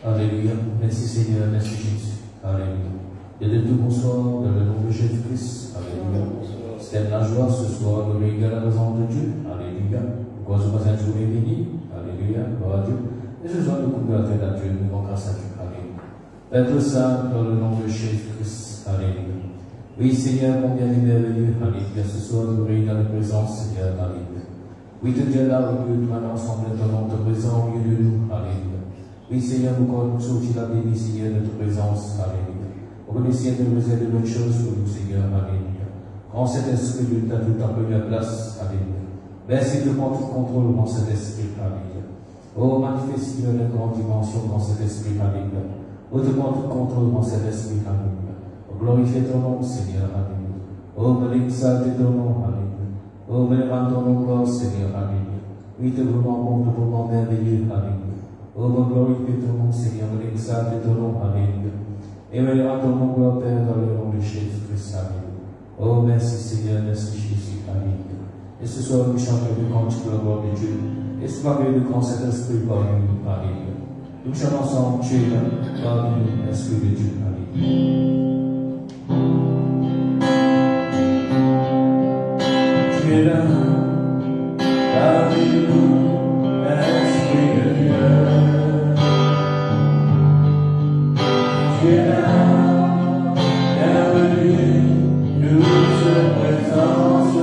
Alléluia. Merci Seigneur, merci Jésus. Alléluia. Et de tout bonsoir, dans le nom de Jésus-Christ. Alléluia. C'est la joie ce soir de régaler la raison de Dieu. Alléluia. Pourquoi ce matin, journée bénie. Alléluia. Gloire à Dieu. Et ce soir, nous pouvons attendre à Dieu, nous rendons grâce à Dieu. Alléluia. Être saint dans le nom de Jésus-Christ. Alléluia. Oui, Seigneur, combien il est merveilleux. Alléluia. Ce soir, nous réunissons dans la présence, Seigneur. Alléluia. Oui, te Dieu là, au lieu de maintenant, ensemble, dans notre présence, au milieu de nous. Alléluia. Oui, Seigneur, nous quand nous sortis la béni, Seigneur, de notre présence. Alléluia. Reconnaissez de nous aider de bonnes choses pour nous, Seigneur. Alléluia. Quand cet esprit de ta tout en première place. Alléluia. Merci de prendre tout contrôle dans cet esprit. Alléluia. Oh, manifeste une grande dimension dans cet esprit. Alléluia. Oh, de prendre tout contrôle dans cet esprit. Alléluia. Oh, glorifie ton nom, Seigneur. Alléluia. Oh, me l'exalte ton nom. Alléluia. Oh, me rendre ton nom, gloire, Seigneur. Alléluia. Oui, te vraiment bon, te vraiment merveilleux. Alléluia. Oh, me glorifie ton nom, Seigneur. Me l'exalte ton nom. Alléluia. Et me rendre ton nom, gloire, Père, dans le nom de Jésus-Christ. Alléluia. Oh, merci, Seigneur. Merci, Jésus. Alléluia. Et ce soir, nous chantons le cantique de la gloire de Dieu. Et ce soir, le grand Saint-Esprit parmi nous. Alléluia. Nous chantons ensemble, tu es là, parmi nous, Esprit de Dieu. Alléluia. Tu es là, parmi nous, Esprit de Dieu. Tu es là, bienvenue, douce présence.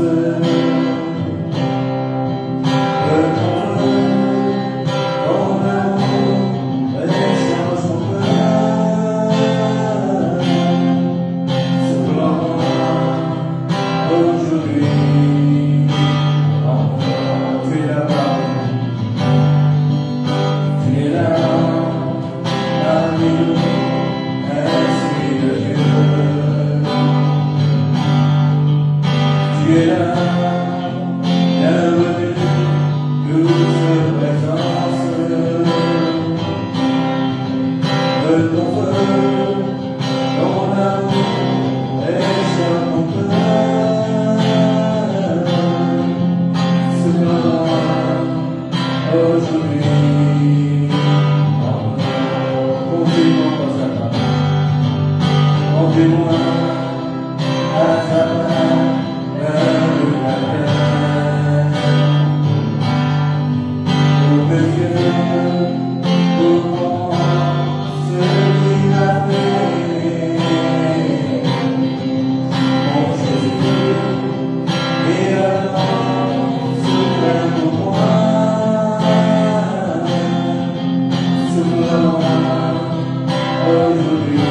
Aujourd'hui,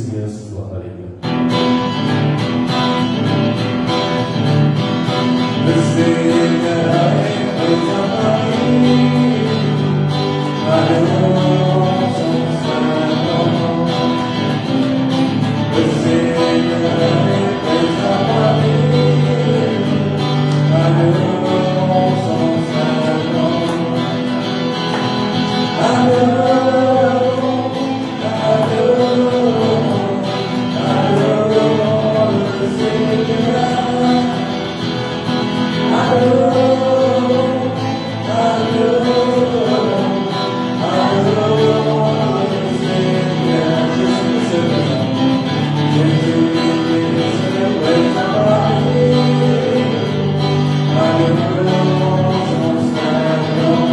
Seigneur ce soir. Alléluia. Le Seigneur est présent parmi nous. Adorons son Saint-Nom. Le Seigneur est présent parmi nous. Adorons son Saint-Nom. Adorons, adorons, adorons le Seigneur. Adorons, adorons, adorons le Seigneur. Jésus est présent. Jésus est présent parmi nous. Adorons son Saint-Nom.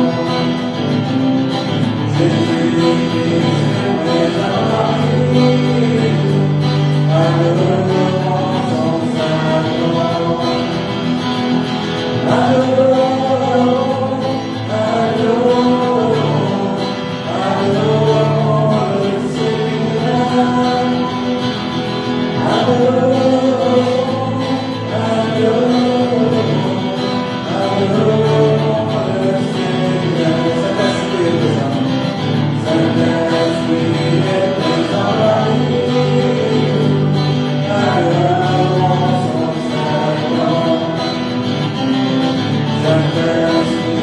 Jésus est présent parmi nous. Adorons son Saint-Nom. Adorons, adorons, adorons le Seigneur. Adorons, adorons, adorons le Seigneur. Saint-Esprit est présent parmi nous. Adorons son Saint-Nom. Saint-Esprit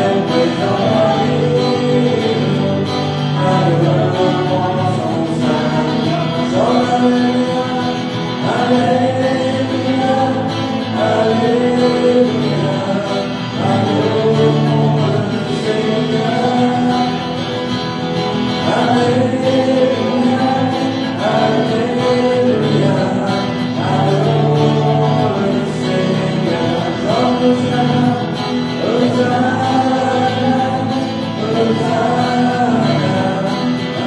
est présent parmi nous. Adorons son Saint-Nom. Alléluia, alléluia, adorons le Seigneur. Alléluia, alléluia, adorons le Seigneur. Hosanna, Hosanna, Hosanna,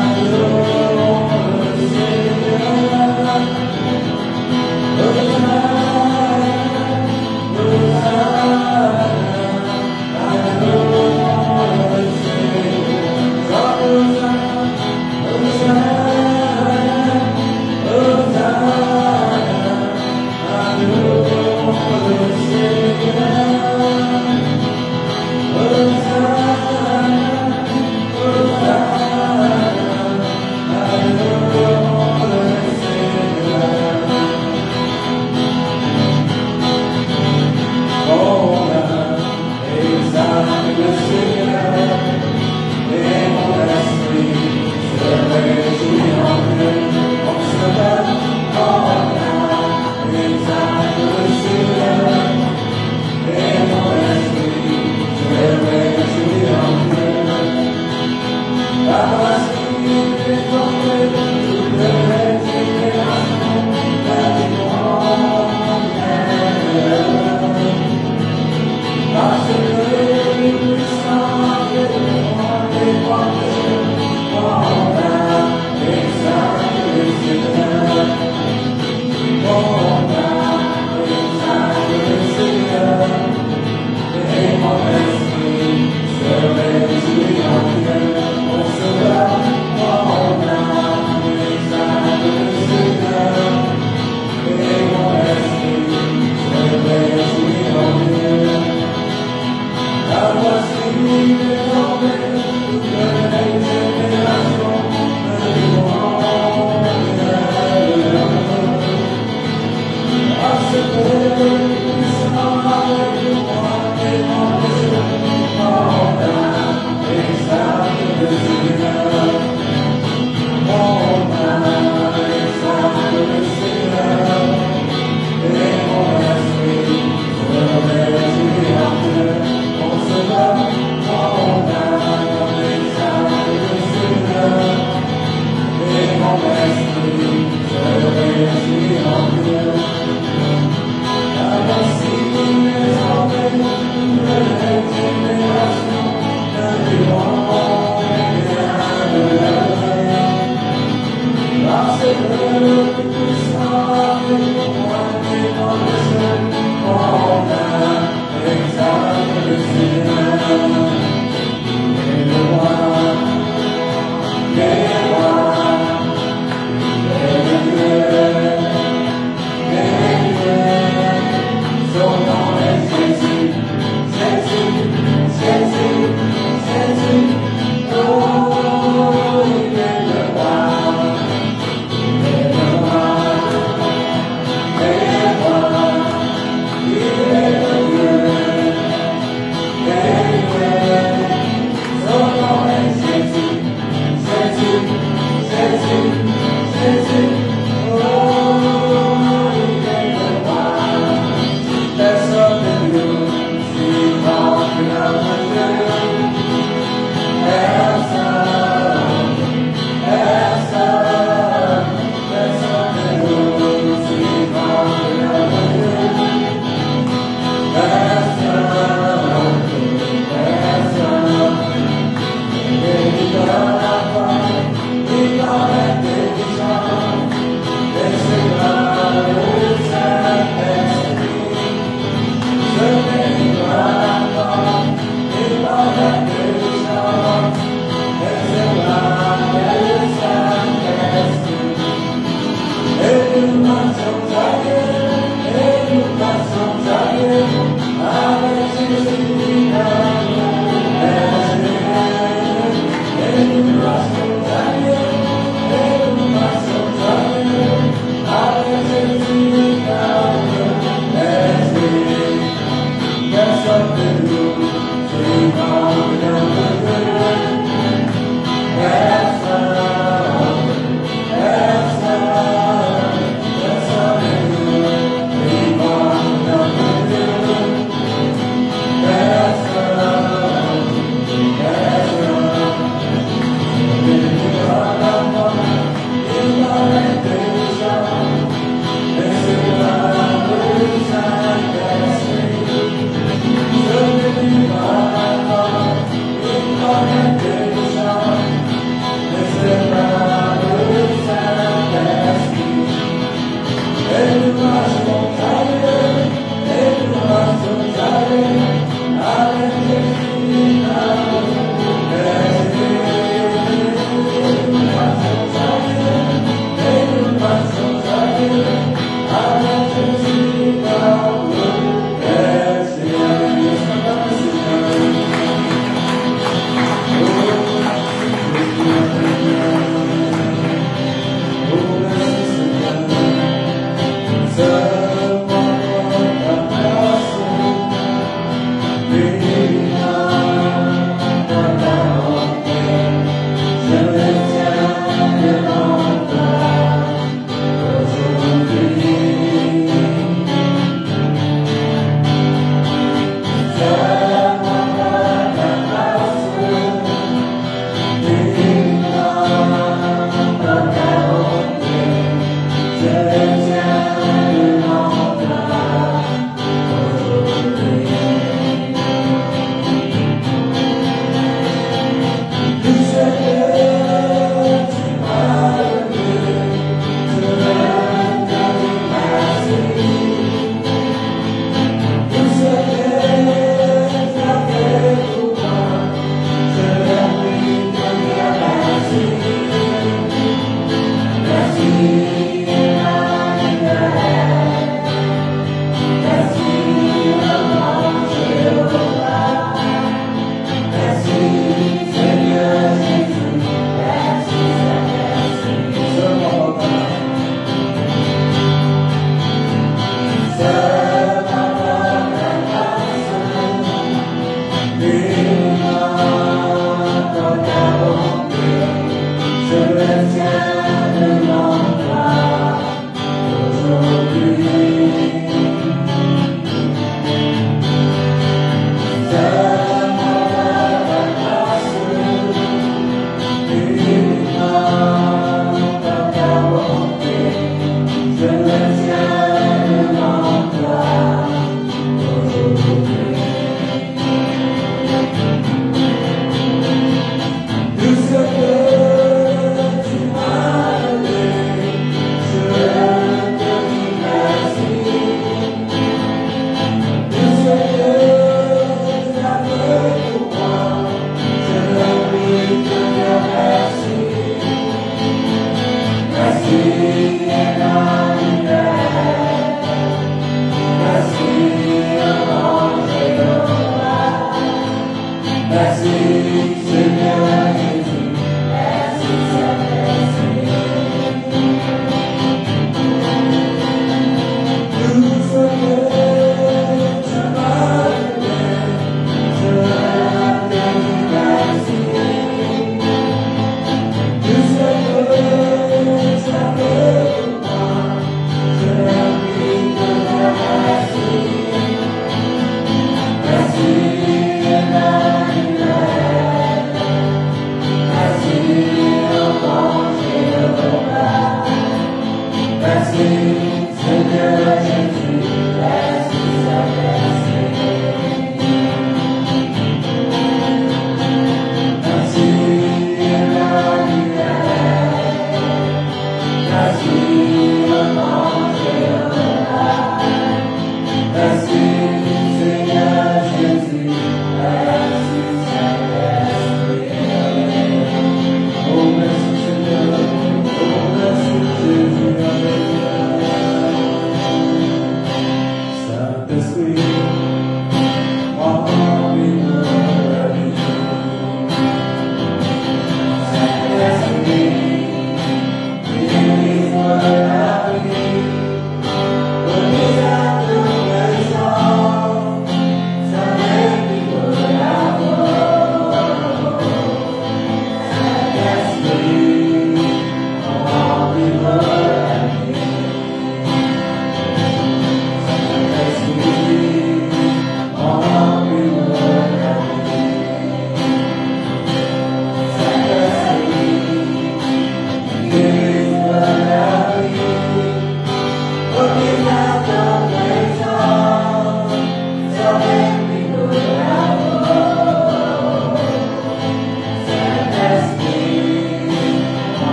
adorons le Seigneur. Hosanna, Hosanna, adorons le Seigneur. Hosanna,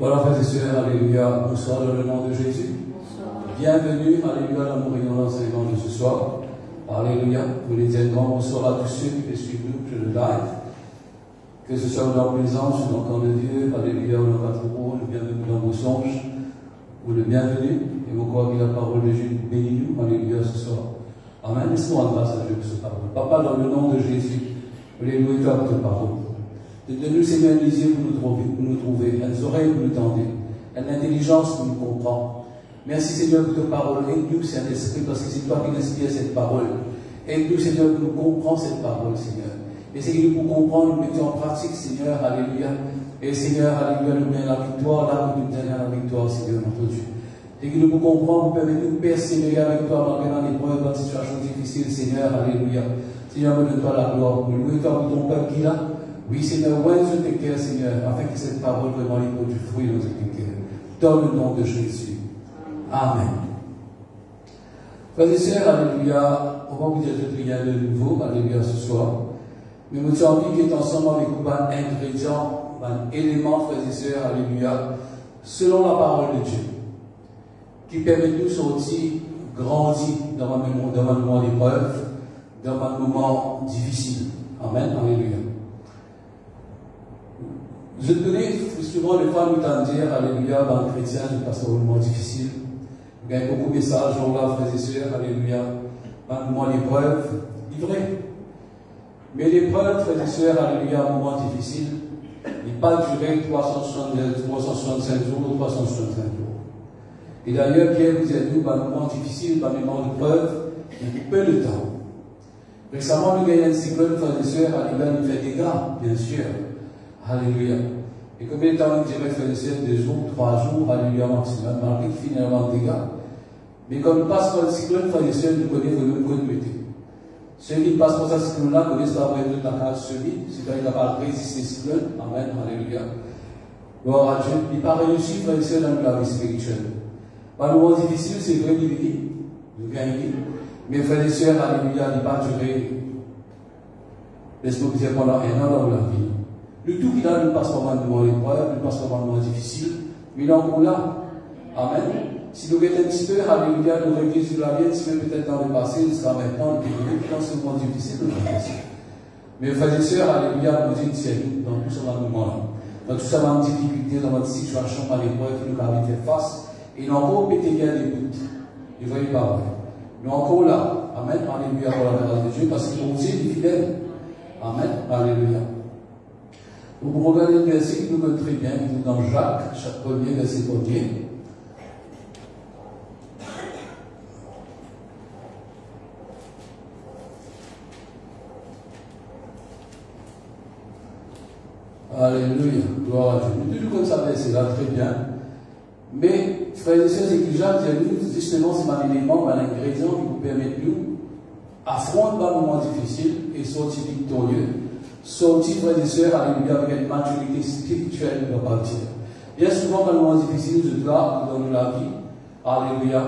Voilà, frères et sœurs, alléluia, bonsoir dans le nom de Jésus. Bienvenue, alléluia, dans l'enseignement de ce soir. Alléluia, nous les disons bonsoir à tous ceux qui peuvent suivre nous sur le live. Que ce soit dans la présence ou dans le camp de Dieu, alléluia, ou dans votre rôle, le bienvenu dans vos songes, ou le bienvenu, et vous croyez que la parole de Dieu bénit nous, alléluia, ce soir. Amen. Laissons en grâce à Dieu pour cette parole. Papa, dans le nom de Jésus, alléluia, pour ta parole. Donne-nous, Seigneur, les yeux pour nous trouver, les oreilles pour nous tendre, l'intelligence pour nous comprendre. Merci, Seigneur, pour ta parole. Aide-nous, Saint-Esprit, parce que c'est toi qui inspires cette parole. Aide-nous, Seigneur, pour nous comprendre cette parole, Seigneur. Et Seigneur, pour comprendre, nous mettons en pratique, Seigneur, alléluia. Et Seigneur, alléluia, nous mettons la victoire là où nous tenons la victoire, Seigneur, notre Dieu. Seigneur, pour comprendre, nous permettons de persévérer avec toi dans l'épreuve, dans une situation difficile, Seigneur, alléluia. Seigneur, donne-toi la gloire. Nous louons toi pour ton peuple qui l'a. Oui, Seigneur, ouvre tes cœurs, Seigneur, afin que cette parole vraiment ait produit fruit dans tes cœurs. Dans le nom de Jésus. Amen. Frères et sœurs, alléluia, on va vous dire de prier de nouveau, alléluia, ce soir. Mais nous avons envie d'être ensemble avec vous, un ingrédient, un élément, frères et sœurs, alléluia, selon la parole de Dieu, qui permet de nous sortir, grandir dans un moment d'épreuve, dans un moment difficile. Amen, alléluia. Je connais souvent les femmes qui entendent dire, alléluia, dans le chrétien, je passe un moment difficile. Il y a beaucoup de messages, là, frères et sœurs, alléluia, dans un moment d'épreuve, il est vrai. Mais l'épreuve, frères et sœurs, alléluia, un moment difficile, il n'est pas duré 365 jours ou 365 jours. Et d'ailleurs, Pierre vous a dit, dans un moment difficile, dans un moment d'épreuve, il y a peu de temps. Récemment, nous avons un cyclone, frères et sœurs, alléluia, il fait des dégâts, bien sûr. Alléluia. Et combien de temps nous dirait, frères et sœurs, 2 jours, 3 jours, alléluia, maximum, malgré qu'il finalement des dégâts. Mais quand nous passons par le cyclone, frères et sœurs, nous connaissons le même code météo. Ceux qui passent par ce cyclone-là connaissent la vraie de la case solide, c'est-à-dire qu'il n'a pas résisté le cyclone. Amen, alléluia. Gloire à Dieu. Il n'a pas réussi, frères et sœurs, dans la vie spirituelle. Par un moment difficile, c'est vrai qu'il vit, nous gagnons. Mais frères et sœurs, alléluia, il n'a pas duré, laisse-moi vous dire, pendant 1 an dans la vie. Le tout qu'il a, nous passe par un moment d'épreuve, nous passe par un moment difficile, mais il est encore là. Amen. Si nous étions un petit peu, alléluia, nous réglons sur la vie, si nous peut-être dans le passé, nous serons maintenant, dans ce moment difficile, nous passons. Mais frères et sœurs, alléluia, nous disons, c'est nous, dans tout ce moment-là. Dans tout ça, dans notre difficulté, dans notre situation, par l'épreuve qui nous a fait face, et nous encore pété bien des doutes. Et voyez pas vrai. Nous encore là. Amen. Alléluia, pour la grâce de Dieu, parce que nous est fidèle. Amen. Alléluia. Vous regardez le verset qui nous donne très bien, qui est dans Jacques, chaque premier, verset premier. Alléluia, gloire à Dieu. Nous toujours comme ça, verset là, très bien. Mais, frères et sœurs, c'est que Jacques dit, justement, c'est un élément, un ingrédient qui vous permet de nous affronter un moment difficile et sortir victorieux. Sortir, frères et sœurs, alléluia, avec une maturité spirituelle de partir. Bien souvent, dans le moment difficile, je dois dans la vie, alléluia,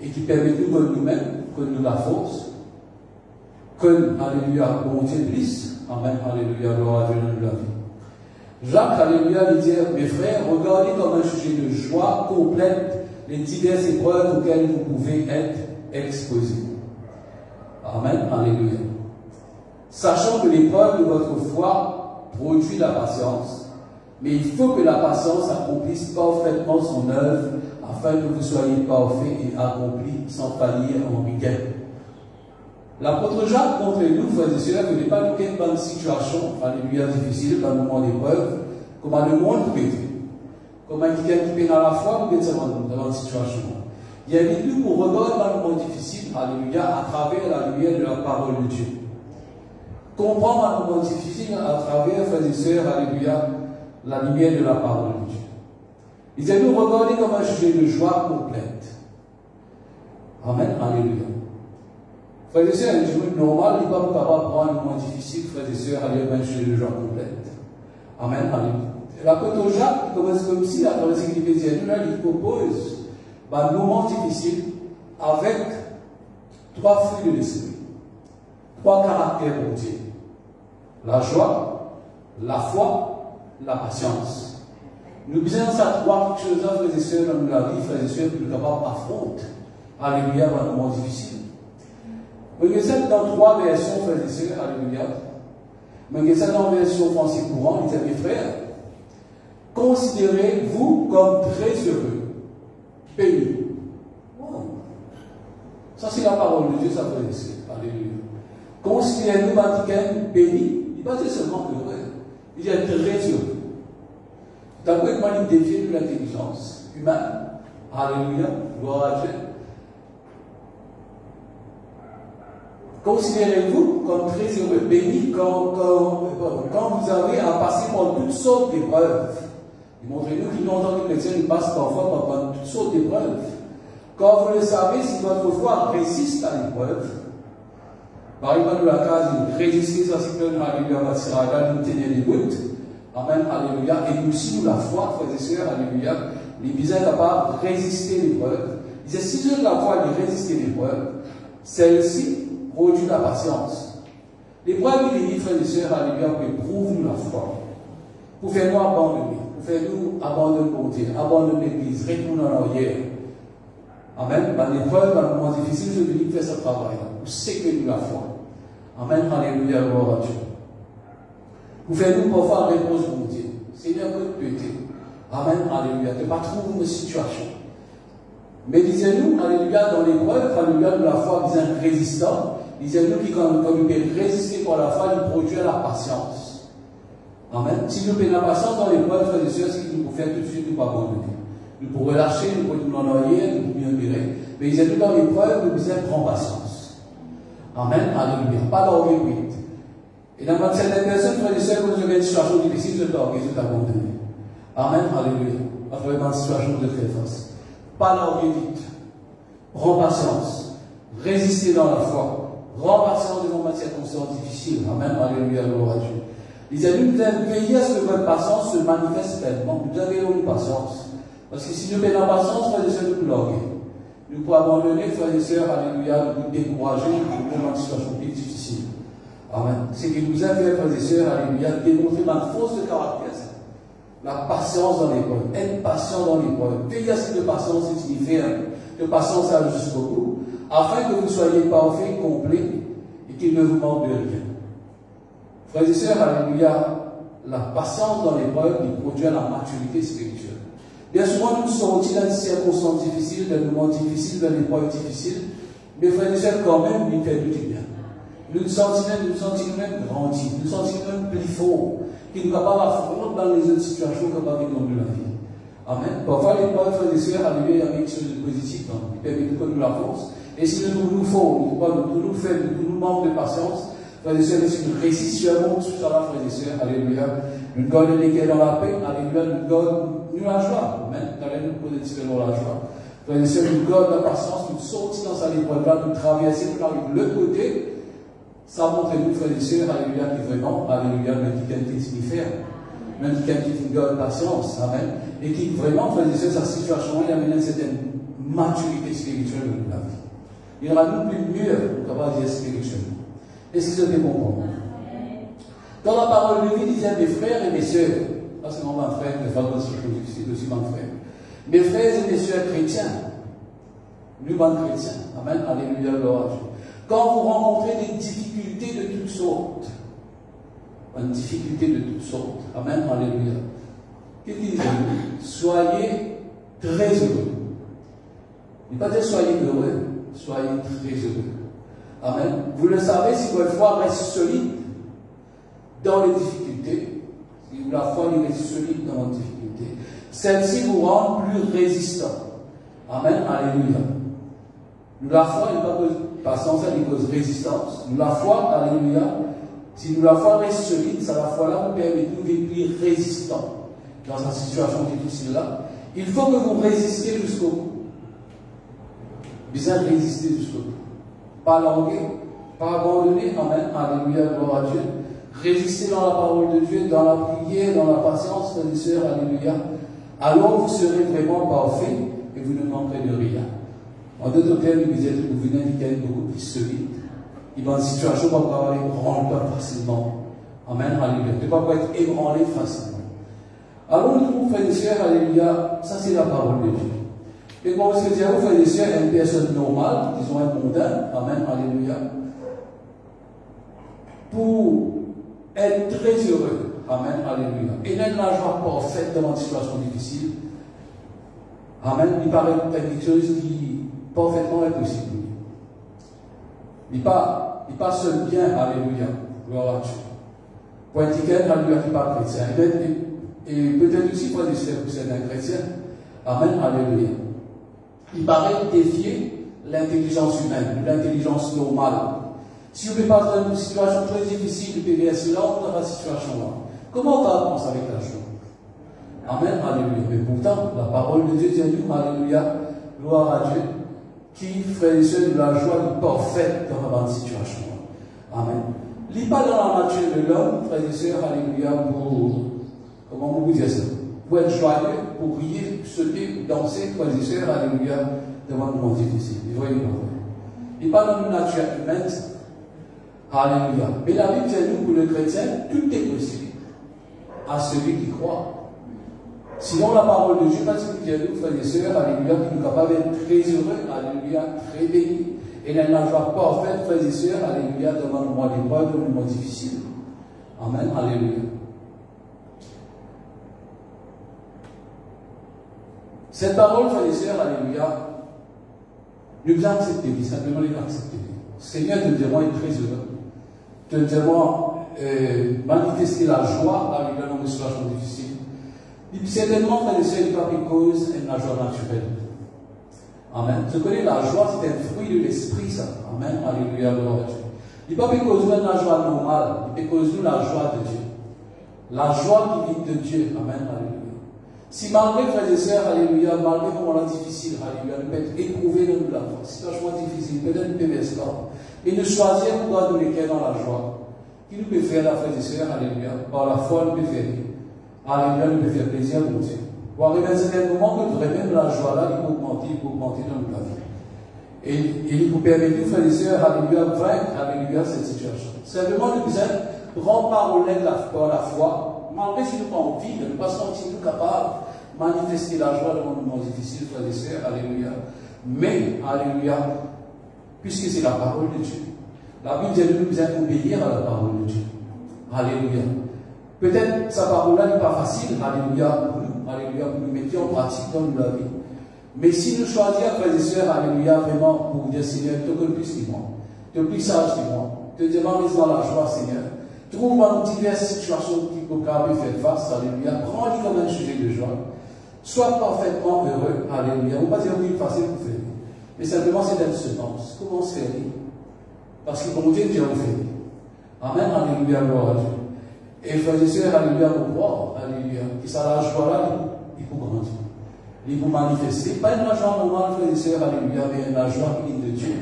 et qui permet nous, que nous-mêmes, que nous la force, que, alléluia, bon Dieu glisse, amen, alléluia, gloire à Dieu dans la vie. Jacques, alléluia, lui dit, mes frères, regardez comme un sujet de joie complète les diverses épreuves auxquelles vous pouvez être exposés. Amen, alléluia. Sachant que l'épreuve de votre foi produit la patience, mais il faut que la patience accomplisse parfaitement son œuvre, afin que vous soyez parfaits et accomplis sans faillir en rien. L'apôtre Jacques montre nous, frères et sœurs, que n'est pas nous qu'une bonne situation, alléluia, difficile, dans le moment d'épreuve, comment le monde peut être. Comment quelqu'un qui peine à la foi peut être dans une situation. Il invite nous pour regarder dans le monde difficile, alléluia, à travers la lumière de la parole de Dieu. Comprendre un moment difficile à travers, frères et sœurs, alléluia, la lumière de la parole de Dieu. Il dit nous regarder comme un sujet de joie complète. Amen, alléluia. Frères et sœurs, un jour normal, il n'est pas capable de prendre un moment difficile, frères et sœurs, aller un sujet de joie complète. Amen, alléluia. L'apôtre Jacques commence comme si, dans le Écritures, il propose un moment difficile avec 3 fruits de l'esprit, 3 caractères pour Dieu. La joie, la foi, la patience. Nous besoin de trois quelque chose, frères et sœurs, dans la vie, frères et sœurs, pour nous capables d'affronter. Alléluia, dans un moment difficile. Mais ça dans trois versions, frères et sœurs, alléluia. Mais ça dans la version français courant, il dit mes frères, considérez-vous comme très heureux, bénis. Wow. Ça, c'est la parole de Dieu, ça, frères et sœurs. Alléluia. Considérez-nous, Vatican, bénis. Il n'est pas seulement heureux, il est très heureux. D'après comment il défie de l'intelligence humaine. Alléluia, gloire à Dieu. Considérez-vous comme très heureux, bénis, quand vous avez à passer par toutes sortes d'épreuves. Montrez-nous qu'il longtemps que les chrétiens ils passent parfois par toutes sortes d'épreuves. Quand vous le savez, si votre foi résiste à l'épreuve, par exemple, la case, résister à ce que alléluia, nous tenir les bouts. Amen, alléluia. Et nous aussi, nous, la foi, frères et sœurs, alléluia, les bisains capables de résister l'épreuve. Il disait, si j'ai la foi de résister l'épreuve, celle-ci produit la patience. L'épreuve, il est dit, frères et sœurs, alléluia, pour prouver la foi. Pour faire nous abandonner, pour faire nous abandonner pour Dieu, abandonner l'église, retourner en arrière. Amen. Dans l'épreuve, dans le moment difficile, je veux dire, faire ce travail-là, pour sécuriser la foi. Amen, alléluia, gloire à Dieu. Vous faites nous parfois réponse pour Dieu. Seigneur, que tu es. Amen, alléluia. Tu ne pas trouver une situation. Mais disons-nous, alléluia, dans l'épreuve, alléluia, de la foi, disons résistant. Disons-nous qui, quand nous pouvons résister par la foi, nous produit la patience. Amen. Si nous payons la patience dans l'épreuve, frères et sœurs, ce qui nous peut faire tout de suite, nous ne pas abandonner. Nous pouvons relâcher, nous pouvons nous ennoyer, nous pouvons murmurer. Mais disons-nous, dans l'épreuve, nous disons prendre patience. Amen, alléluia. Pas d'orgueil. Et dans certaines personnes, frères et sœurs, quand je vais une situation difficile, je t'orgueille, je t'abandonne. Amen, alléluia. Après une situation de très face. Pas d'orgueil vite. Prends patience. Résistez dans la foi. Rends patience devant une circonstance difficile. Amen, alléluia, gloire à Dieu. Il a dit, nous devons veiller à ce que votre patience se manifeste pleinement. Nous devons une patience. Parce que si nous mettons la patience, frères et sœurs, nous l'orgueil. Nous pouvons abandonner, frères et sœurs, alléluia, nous décourager pour une situation plus difficile. Amen. Ce qui nous a fait, frères et sœurs, alléluia, démontrer notre force de caractère. La patience dans l'épreuve. Être patient dans l'épreuve. Veillez à ce que patience signifie que patience aille jusqu'au bout, afin que vous soyez parfaits, complets, et qu'il ne vous manque de rien. Frères et sœurs, alléluia, la patience dans l'épreuve, il produit la maturité spirituelle. Bien souvent, nous sortis dans des circonstances difficiles, dans des moments difficiles, dans des épreuves difficiles, mais frères et sœurs, quand même, il fait du bien. Nous nous sentons même grandis, nous nous sentons même plus forts, qui nous capables d'affronter dans les autres situations comme dans la vie. Amen. Parfois, les frères et sœurs, alléluia, il y a quelque chose de positif, qui permet que nous l'avancons. Et si nous nous forts, nous nous faibles, nous manquons de patience, frères et sœurs, si nous résistons tout ça là, frères et sœurs, alléluia, nous gardons lesquels dans la paix, alléluia, nous gardons la joie. Amen. Dans les nous positionnons la joie. Frères et sœurs, nous gardons la patience, nous sortons dans sa épreuve là, nous traversons, nous arrivons de l'autre côté. Ça montre nous, frères et sœurs, alléluia, qui vraiment, alléluia, même qui quelqu'un qui fait, même qui quelqu'un qui garde patience, amen, et qui vraiment, frères et sœurs, sa situation, il amène une certaine maturité spirituelle de la vie. Il y aura nous plus mieux, capable de dire spirituellement. Est-ce que c'est bon? Dans la parole de vie, il disait mes frères et mes sœurs, parce que non, mon frère, ne pas dans ce chose ici, aussi mon frère. Mes frères et mes sœurs chrétiens, nous, bon chrétiens, amen, alléluia, gloire à Dieu. Quand vous rencontrez des difficultés de toutes sortes, une difficulté de toutes sortes, amen, alléluia, qu'est-ce qu'il dit? Soyez très heureux. Il ne pas dire soyez heureux, soyez très heureux. Amen. Vous le savez, si votre foi reste solide dans les difficultés, si la foi reste solide dans les difficultés, celle-ci vous rend plus résistant. Amen, alléluia. La foi n'est pas patience, elle cause résistance. La foi, alléluia, si la foi reste solide, ça la foi-là vous permet de nous être plus résistants dans cette situation difficile-là. Il faut que vous résistiez jusqu'au bout. Bien résister jusqu'au bout. Pas languer, pas abandonner, amen, alléluia, gloire à Dieu. Résister dans la parole de Dieu, dans la prière, dans la patience, frères et sœurs, alléluia. Alors vous serez vraiment parfaits et vous ne manquerez de rien. En d'autres termes, vous êtes quelqu'un beaucoup plus solide. Il va en situation où vous ne ébranler facilement. Amen, alléluia. Ne pas être ébranlé facilement. Alors, nous, frères et sœurs, alléluia, ça c'est la parole de Dieu. Et comme je dis à vous, frères et sœurs, une personne normale, disons un mondain, amen, alléluia, pour être très heureux, amen, alléluia, et d'être la joie parfaite dans une situation difficile, amen, il paraît quelque chose qui parfaitement est possible. Il n'est pas seul bien, alléluia, gloire à Dieu. Pour un ticket, alléluia, qui n'est pas chrétien. Et peut-être aussi pour des sœurs qui sont un chrétien. Amen, alléluia. Il paraît défier l'intelligence humaine, l'intelligence normale. Si vous ne pouvez pas dans une situation très difficile, vous pouvez rester là dans la situation-là. Comment on va avancer avec la joie? Amen, alléluia. Mais pourtant, la parole de Dieu dit à nous, alléluia, gloire à Dieu, qui ferait les seuls de la joie parfaite dans la situation. Amen. Il n'est pas dans la nature de l'homme, frères et sœurs, alléluia, pour, comment vous dire ça? Pour être joyeux, pour rire, sauter, danser, frères et sœurs, alléluia, devant un moment difficile. Vous voyez, il n'est pas dans une nature humaine, alléluia. Mais la Bible dit à nous, pour le chrétien, tout est possible à celui qui croit. Sinon, la parole de Dieu, parce que nous, frères et sœurs, alléluia, qui nous capables d'être très heureux, alléluia, très bénis, et dans la joie parfaite, frères et sœurs, alléluia, devant le mois d'épreuve, devant le mois difficile. Amen, alléluia. Cette parole, frères et sœurs, alléluia, nous devons accepter, simplement les accepter. Seigneur, te dirons être très heureux. Te dirons manifester la joie, alléluia, dans une situation difficile. Certainement, frères et sœurs, il n'y a pas de cause et la joie naturelle. Amen. Je connais la joie, c'est un fruit de l'esprit, ça. Amen. Alléluia, gloire à Dieu. Il n'y a pas de cause de la joie normale, il y a cause de la joie de Dieu. La joie qui vient de Dieu. Amen. Alléluia. Si malgré, frères et sœurs, alléluia, malgré les moments difficiles, alléluia, nous peut être éprouvés dans la situation difficile, peut-être nous peut être et nous choisir pour nous les dans la joie. Qui nous peut faire, la frères et sœurs, alléluia, par la foi, nous peut faire. Alléluia, nous peut faire plaisir pour Dieu. Pour arriver à un certain moment que vraiment la joie là, il peut augmenter dans notre vie. Et il vous permet, frères et sœurs, alléluia, vaincre, alléluia, cette situation. Simplement, nous besoin de prendre parole par la foi, malgré si nous n'avons pas envie, de ne pas sentir nous capables de manifester la joie dans un moment difficile, frères et sœurs, alléluia. Mais, alléluia, puisque c'est la parole de Dieu. La Bible dit que nous devons obéir à la parole de Dieu. Alléluia. Peut-être sa parole-là n'est pas facile, alléluia, pour nous, alléluia, pour nous mettre en pratique dans la vie. Mais si nous choisissons, frères et sœurs, alléluia, vraiment pour dire, Seigneur, tu es plus que moi, tu es plus sage que moi, te demande dans la joie, Seigneur. Trouve dans diverses situations qui peuvent faire face, alléluia, prends-les comme un sujet de joie. Sois parfaitement heureux, alléluia. On ne va pas dire oui, facile pour faire. Mais simplement, c'est une semence. Comment se faire? Parce que pour Dieu, Dieu le fait. Amen, alléluia, gloire à Dieu. Et frères et sœurs, alléluia, pour croire, alléluia. Et ça, la joie-là, il faut grandir. Il faut manifester. Pas une joie normale, frères et sœurs, alléluia, mais la joie qui vient de Dieu.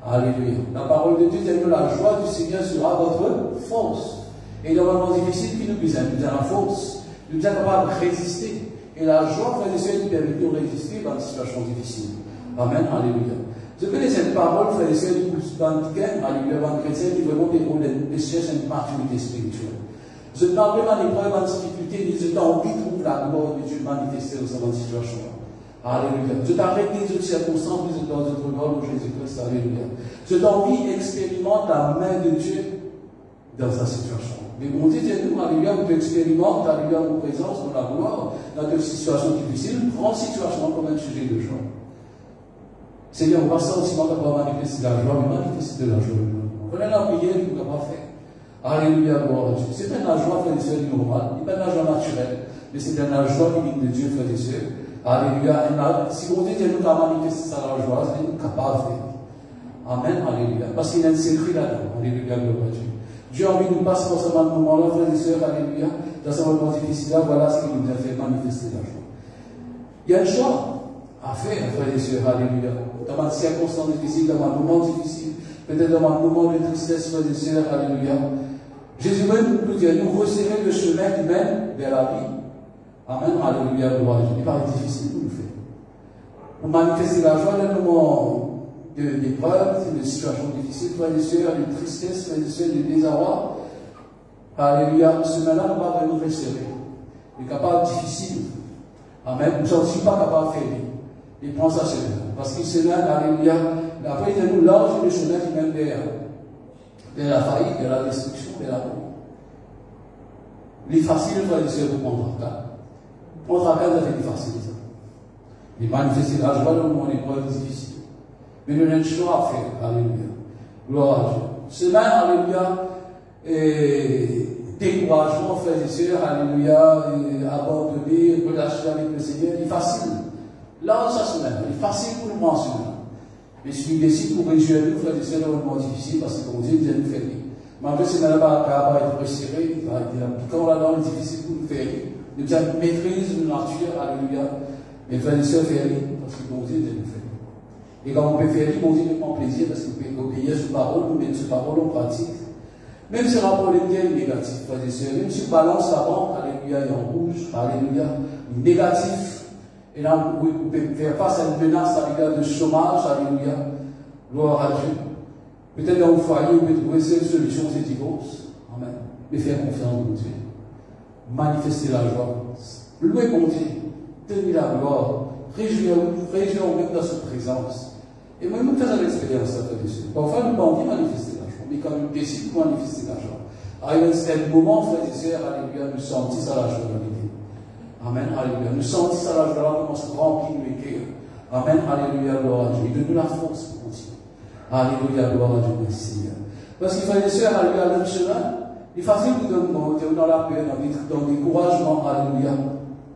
Alléluia. La parole de Dieu dit que la joie du Seigneur sera votre force. Et dans un moment difficile, qui nous besoin la force. Nous sommes capables de résister. Et la joie, frères et sœurs, nous permet de résister dans une situation difficile. Amen, alléluia. Je connais cette parole, frères et sœurs, du Bantiken, alléluia, dans chrétien, qui vraiment déroule des cherche une maturité spirituelle. Je parle vraiment des problèmes en difficulté, mais je t'en envie de trouver la gloire de Dieu manifestée dans cette situation. Alléluia. Je t'arrête des autres circonstances, mais je t'en autre gloire de Jésus-Christ. Alléluia. Je t'en envie expérimente la main de Dieu dans sa situation. Mais mon Dieu, nous, alléluia, vous expérimentez, alléluia, vos présence dans la gloire, dans des situations difficiles, prends situation comme un sujet de joie. Seigneur, on va sentiment d'avoir manifesté la joie, mais manifester de la joie. Prenez la prière que vous n'avez pas fait. Alléluia, gloire à Dieu. C'est pas la joie, frères et sœurs, normale, c'est pas la joie naturelle, mais c'est la joie qui vient de Dieu, frères et sœurs. Alléluia. Si mon Dieu nous a manifesté ça la joie, c'est nous capables de faire. Amen, alléluia. Parce qu'il y a un secret là-dedans. Alléluia, gloire à Dieu. Dieu a envie de nous passer dans ce moment-là, frères et sœurs, alléluia. Dans ce moment difficile-là, voilà ce qu'il nous a fait manifester la joie. Il y a une choix à faire, frères et sœurs, alléluia. Dans une circonstance difficile, dans un moment difficile, peut-être dans un moment de tristesse, frères et sœurs, alléluia. Jésus même nous dit, nous resserrer le chemin qui mène vers la vie. Amen, alléluia, gloire à Dieu. Il paraît difficile pour nous faire. Pour manifester la joie dans un moment d'épreuve, de situation difficile, frères et sœurs, de tristesse, frères et sœurs, de désarroi. Alléluia, ce chemin-là ne va pas nous resserrer. il est capable difficile. Amen. Nous ne sommes pas capables de faire. Il prend ça chez nous. Parce qu'il se met, alléluia. Après, il nous large le chemin qui mène vers la faillite, vers la destruction, vers la mort. Il est facile, frère et sœur, pour prendre un cas. Prendre un cas, ça fait facile. Il manifeste la joie dans le monde, épreuve difficile. Mais nous avons un choix à faire. Alléluia. Gloire à Dieu. Semaine, alléluia. Et découragement, frères et sœurs, alléluia, abandonner, relâcher avec le Seigneur, il est facile. Là, ça semaine, il est facile pour nous mentionner. Mais si nous décidons pour réjouir nous, frères et sœurs, c'est vraiment difficile parce que mon Dieu vient nous faire rire. Mais après, c'est même pas capable d'être resserré, il va être piquant là-dedans, il est difficile pour nous faire rire. Nous avons une maîtrise de nature, alléluia. Mais frères et sœurs, faire rire parce que mon Dieu vient nous faire rire. Et quand on peut faire rire, mon Dieu nous prend plaisir parce qu'on peut obéir sur parole, nous mettons sur parole en pratique. Même si le rapport est négatif, frères et sœurs, même si on balance la banque, alléluia, il est en rouge, alléluia, négatif, et là, vous pouvez faire face à une menace, alléluia, de chômage, alléluia, gloire à Dieu. Peut-être dans vos foyers, vous pouvez trouver cette solution, c'est divorce, amen. Mais faire confiance en Dieu. Manifester la joie. Louer mon Dieu, tenir la gloire, réjouir-vous même dans sa présence. Et moi, nous faisons l'expérience, frères et sœurs. Parfois, nous ne pouvons pas manifester la joie, mais quand nous décidons de manifester la joie, arrive un moment, frères et sœurs, alléluia, nous sentissons la joie dans l'idée. Amen, alléluia. Nous sentissons la joie, là, commence à remplir le cœur. Amen, alléluia, gloire à Dieu. Il donne la force pour continuer. Alléluia, gloire à Dieu, merci Seigneur. Parce qu'il frères et sœurs, alléluia, le chemin, il est facile de nous donner dans la peur, dans le découragement, alléluia.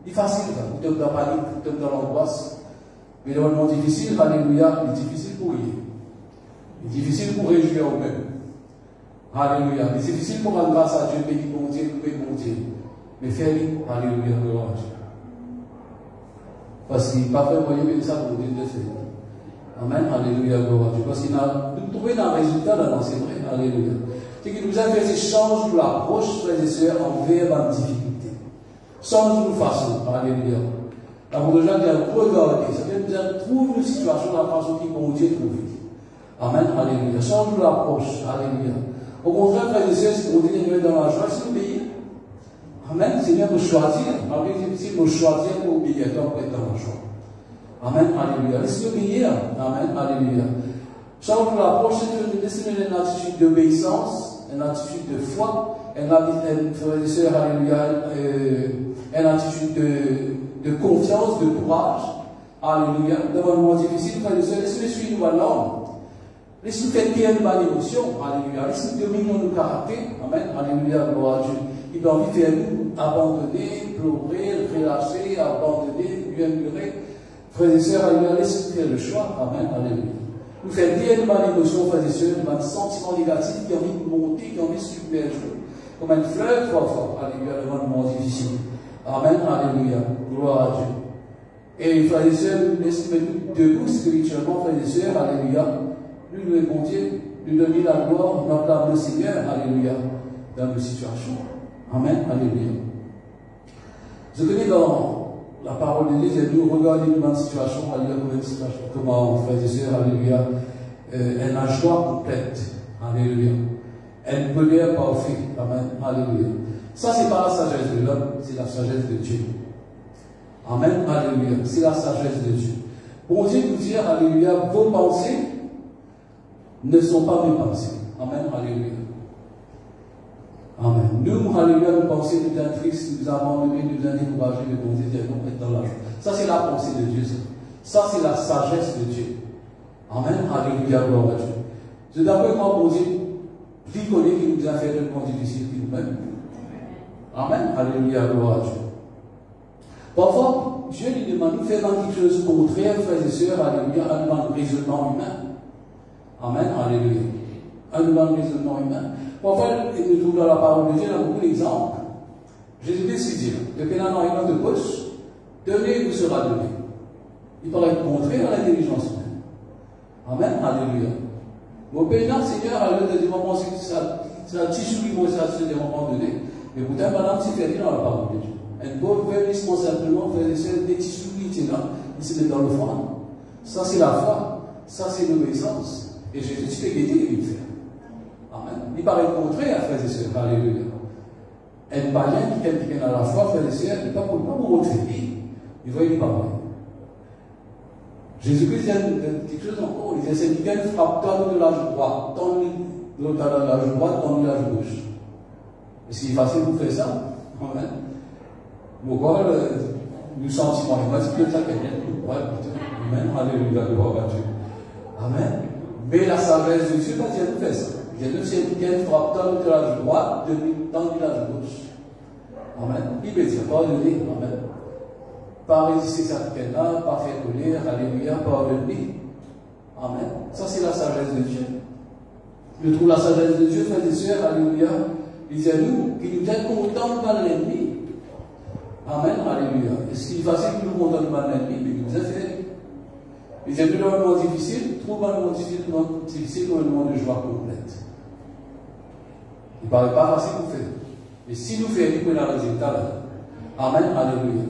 Il est facile, vous tombe dans la panique, vous tombe dans l'angoisse. Mais dans le monde difficile, alléluia, il est difficile pour y. Il est difficile pour réjouir vous-même. Alléluia. Il est difficile pour rendre grâce à Dieu, béni bon Dieu, louer bon Dieu. Mais faire-le, alléluia, gloire à Dieu. Parce qu'il n'a pas fait moyen de ça pour Dieu de faire. Amen, alléluia, gloire à Dieu. Parce qu'il a trouvé dans le résultat, là, c'est vrai, alléluia. C'est qu'il nous a fait des changes pour l'approche, frères et sœurs, envers la difficulté. Change de façon, alléluia. La pour les gens qui ont regardé, ça veut dire trouve une situation dans la façon qui bon Dieu trouve. Amen, alléluia. Change de l'approche, alléluia. Au contraire, frères et sœurs, si on dit dans la joie, c'est obéir. Amen, Seigneur, nous choisir. Malgré que c'est difficile, nous choisir pour obéir, donc être dans la joie. Amen, alléluia. Laissez-nous obéir. Amen, alléluia. Change de l'approche, c'est une attitude d'obéissance, une attitude de foi, frères et sœurs, alléluia, une attitude de confiance, de courage. Alléluia. Dans un moment difficile, frères et sœurs, laissez-nous suivre nos normes. Laissez-nous faire bien nos émotions. Alléluia. Laissez-nous dominer nos caractères. Amen. Alléluia. Gloire à Dieu. Il a envie de faire nous abandonner, pleurer, relâcher, abandonner, murmurer. Frères et sœurs, alléluia. Laissez-nous faire le choix. Amen. Alléluia. Nous faire bien nos émotions, frères et sœurs, nos sentiments négatifs qui ont envie de monter, qui ont envie de submerger. Comme un fleuve fort. Alléluia. Devant un moment difficile. Amen. Alléluia. Gloire à Dieu. Et frères et sœurs, laissez-nous debout spirituellement, frères et sœurs. Alléluia. Nous louons bon Dieu, nous donnons la gloire, nous acclamons le Seigneur, alléluia, dans nos situations. Amen, alléluia. Je connais dans la parole de Dieu, nous regardons dans une situation, alléluia, comment, frères et sœurs, alléluia, elle a une joie complète, alléluia. Elle bonheur parfait, amen, alléluia. Ça, c'est pas la sagesse de l'homme, c'est la sagesse de Dieu. Amen, alléluia, c'est la sagesse de Dieu. Bon Dieu nous dit, alléluia, vos pensées ne sont pas mes pensées. Amen, alléluia. Amen. Nous, alléluia, nous pensons, nous sommes tristes, nous abandonnés, nous sommes découragés, mais bon Dieu, nous être dans la joie. Ça, c'est la pensée de Dieu. Ça, c'est la sagesse de Dieu. Amen, alléluia, gloire à Dieu. C'est d'après moi, bon Dieu, il connaît qu'il nous a fait un point difficile qu'il nous-mêmes. Amen, alléluia, gloire à Dieu. Parfois, Dieu lui demande de faire quelque chose contraire, frères et sœurs, alléluia, à un raisonnement humain. Amen, alléluia. Un raisonnement humain. Parfois, nous trouvons dans la parole de Dieu, dans beaucoup d'exemples. Jésus décide, le pénal de poche, donner vous sera donné. Il paraît contraire à l'intelligence humaine. Amen, alléluia. Mon pénal, Seigneur, à l'heure de dire, c'est un petit chou qui commence à se dire, moment donné. Mais vous avez madame, c'est fait dans la parole de Dieu. Un pauvre père, simplement, faire des petits choux qui étaient là, il se met dans le froid. Ça, c'est la foi. Ça, c'est l'obéissance. Et Jésus fait guider et il fait. Amen. Il paraît contraire, frères et sœurs. Alléluia. Un païen qui est quelqu'un à la foi, frère et sœur, il ne peut pas vous refaire. Il va y parler. Jésus-Christ dit quelque chose encore. Il dit, c'est quelqu'un qui frappe tant de l'âge droit, tant de l'âge droit, tant de l'âge gauche. Est-ce qu'il est facile pour faire ça? Amen. Pourquoi le sentiment est parce que ça quelqu'un qui croit, Amen. Alléluia, gloire à Dieu. Amen. Mais la sagesse de Dieu, pas Dieu nous fait ça. Dieu nous c'est quelqu'un qui frappe tant de l'âge droit, tant de l'âge gauche. Amen. Il veut dire, pardonnez. Amen. Pas résister certainement, pas faire colère, alléluia, pardonner. Amen. Ça, c'est la sagesse de Dieu. Je trouve la sagesse de Dieu, frères et sœurs, alléluia. Il dit à nous qu'il nous est content par l'ennemi. Amen, alléluia. Est-ce qu'il est facile que nous contents par l'ennemi? Mais il nous a fait. Il dit à nous, dans un moment difficile, trouve un moment difficile ou un moment de joie complète. Il ne paraît pas facile pour faire. Mais si nous faisons, il y a un résultat là. Amen, alléluia.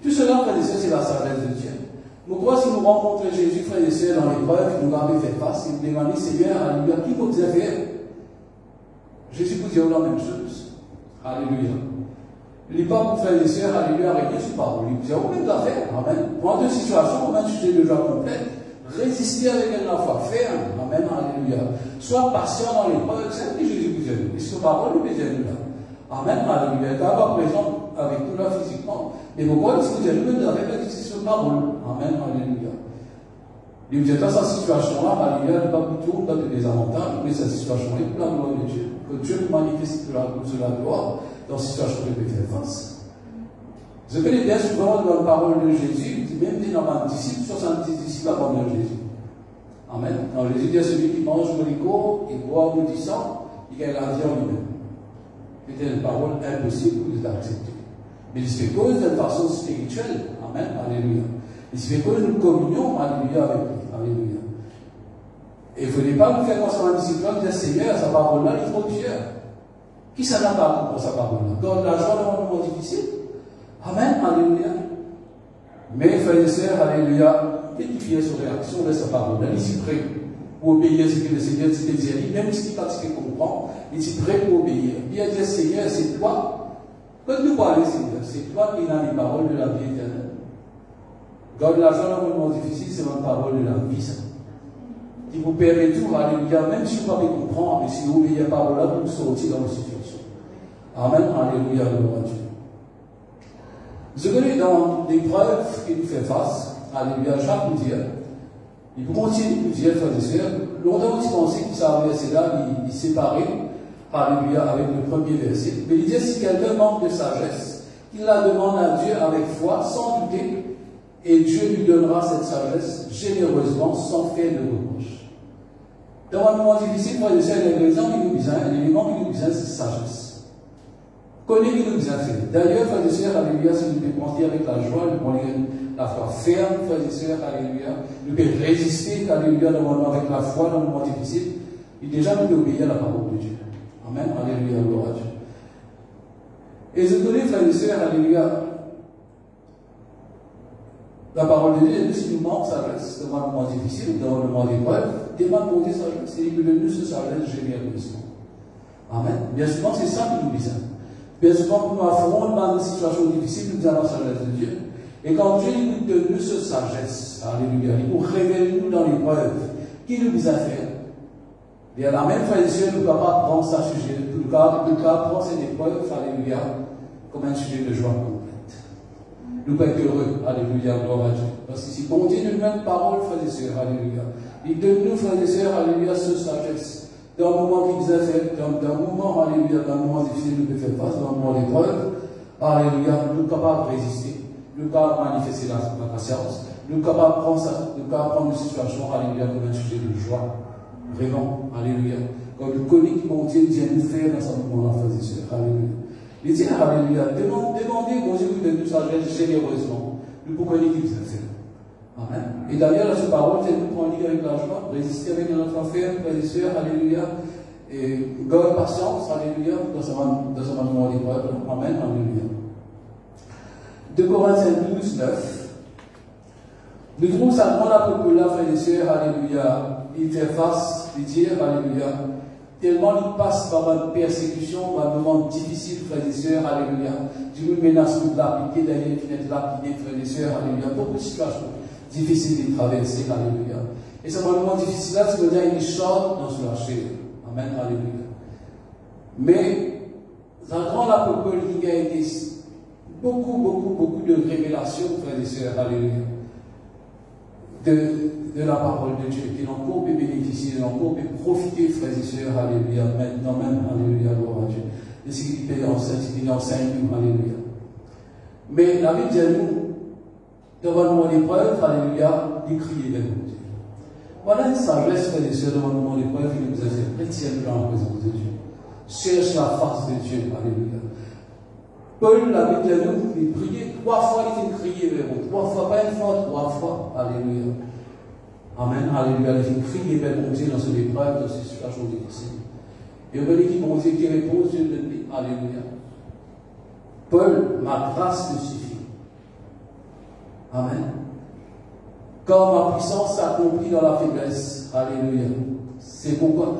Tout cela, frères et sœurs, c'est la sagesse de Dieu. Nous croyons si nous rencontrons Jésus, frères et sœurs, dans l'épreuve, nous avons fait face, et nous demandons, Seigneur, alléluia, qui vous a fait? Jésus vous dit la même chose. Alléluia. Il n'est pas pour frères et sœurs, alléluia, arrêtez sur parole. Il vous dit, vous même l'affaire. Amen. Dans deux situations, on a un sujet de joie complète. Résister avec la foi ferme. Amen, alléluia. Sois patient dans l'épreuve. C'est ce que Jésus vous dit. Et sur parole, nous besoin là. Amen, alléluia. Il n'est pas présent avec nous là physiquement. Mais pourquoi est-ce que vous avez même avec la sur parole? Amen, alléluia. Il dit, dans sa situation-là, alléluia, il n'est pas plutôt dans des avantages, mais sa situation est pour la gloire de Dieu. Que Dieu nous manifeste la gloire dans cette situation qu'il peut faire face. Je connais bien souvent dans la parole de Jésus, même dans les disciples, 70 disciples avant Jésus. Amen. Quand Jésus dit à celui qui mange mon liquor et boit mon sang, il gagne la vie en lui-même. C'était une parole impossible d'accepter. Mais il se fait cause d'une façon spirituelle. Amen. Alléluia. Il se fait cause d'une communion, alléluia, avec lui. Alléluia. Et il ne fallait pas nous faire comme un disciple qui dit Seigneur, sa parole-là, il est trop dure. Qui s'en a pas pour sa parole-là? Donne la joie dans un moment difficile. Amen. Alléluia. Mais, frères et sœurs, alléluia, édifier son réaction de sa parole-là. Il est prêt pour obéir ce que le Seigneur dit, même s'il pas ce qu'il comprend, il est prêt pour obéir. Il a dit Seigneur, c'est toi. Quand nous parlons, Seigneur, c'est toi qui as les paroles de la vie éternelle. Garde l'argent dans un moment difficile, c'est une parole de la vie, ça. Qui vous permet tout, alléluia, même si vous ne pouvez pas comprendre, mais si vous obéissez à la parole là, vous sortez dans la situation. Amen, alléluia, gloire à Dieu. Je connais dans l'épreuve qui nous fait face, alléluia, Jacques nous dit, il continue de nous dire, frères et sœurs, longtemps aussi pensé qu'il s'arrêtait là, il séparait, alléluia, avec le premier verset. Mais il dit, si quelqu'un manque de sagesse, qu'il la demande à Dieu avec foi, sans douter, et Dieu lui donnera cette sagesse généreusement, sans faire de reproche. Dans un moment difficile, frères et sœurs, l'élément qui nous besoin, c'est sagesse. Connais qui nous besoin faire. D'ailleurs, frères et sœurs, alléluia, si nous pouvons penser avec la joie, nous pouvons la foi ferme, frères et sœurs, alléluia, nous pouvons résister, alléluia, avec la foi dans un moment difficile, et déjà nous pouvons obéir à la parole de Dieu. Amen, alléluia, gloire à Dieu. Et je connais, frères et sœurs, alléluia, la parole de Dieu, si nous manquons sagesse dans un moment difficile, dans un moment d'épreuve, demande pour Dieu sagesse, et il peut donner ce sagesse généreusement. Amen. Bien souvent, c'est ça qui nous besoin. Bien souvent, pour nous affronter dans des situations difficiles, nous avons la sagesse de Dieu. Et quand Dieu nous donne ce sagesse, alléluia, il nous révèle nous dans l'épreuve, qui nous besoin faire. Et à la même fois, Dieu nous va pas prendre ça sujet, nous va prendre cette épreuve, alléluia, comme un sujet de joie complète. Nous pouvons être heureux, alléluia, gloire à Dieu. Parce que si on dit une même parole, frères et sœurs, alléluia, il donne nous, frères et sœurs, alléluia, ce sagesse. Dans le moment qui nous a fait, dans le moment, alléluia, dans le moment difficile, nous pouvons faire face, dans le moment d'épreuve, alléluia, nous sommes capables de résister, nous sommes capables de manifester la patience, nous sommes capables de prendre ça, nous sommes capables de prendre une situation, alléluia, comme un sujet de joie. Vraiment, alléluia. Quand nous connaissons qui mon Dieu vient nous faire dans ce moment-là, frères et sœurs, alléluia. Il dit, alléluia, demandez, mon Dieu, vous donne nous sagesse généreusement. Nous pouvons connaître qui vous a fait. Amen. Et d'ailleurs, dans cette parole, c'est nous prendre avec la joie, résister avec notre affaire, frères et sœurs, alléluia. Et garde patience, alléluia, dans ce moment d'épreuve. Amen, alléluia. 2 Corinthiens 12, 9. Nous trouvons ça dans la populaire, frères et sœurs, alléluia. Il fait face, il dit, alléluia. tellement il passe par une persécution, par un moment difficile, frères et sœurs, alléluia. Dieu nous menace de l'appliquer, d'aller finir de l'appliquer, frères et sœurs, alléluia. Beaucoup de situations difficiles de traverser, alléluia. Et c'est un moment difficile là, c'est dire il chante dans la chair. Amen, alléluia. Mais, ça rend la peuple qui a été beaucoup de révélations, frères et sœurs, alléluia. De la parole de Dieu, qui n'ont pas pu bénéficier, n'ont pas pu profiter, frères et sœurs, alléluia, maintenant même, alléluia, gloire à Dieu. De ce qu'il enseigne, alléluia. Mais la Bible dit à nous, devant le moment d'épreuve, alléluia, de crier vers Dieu. Voilà une sagesse, frères et sœurs, devant le moment d'épreuve, qui nous a fait retiens dans la présence de Dieu. Cherche la face de Dieu, alléluia. Paul, la Bible dit à nous, il priait 3 fois, il fait crier vers Dieu. 3 fois, pas une fois, 3 fois, alléluia. Amen, alléluia. Il fait crier vers Dieu dans cette épreuve, dans cette situation difficile. Et on veut dire Dieu qui répond, Dieu le dit, alléluia. Paul, ma grâce te suffit. Amen. Quand ma puissance s'accomplit dans la faiblesse, alléluia. C'est pourquoi,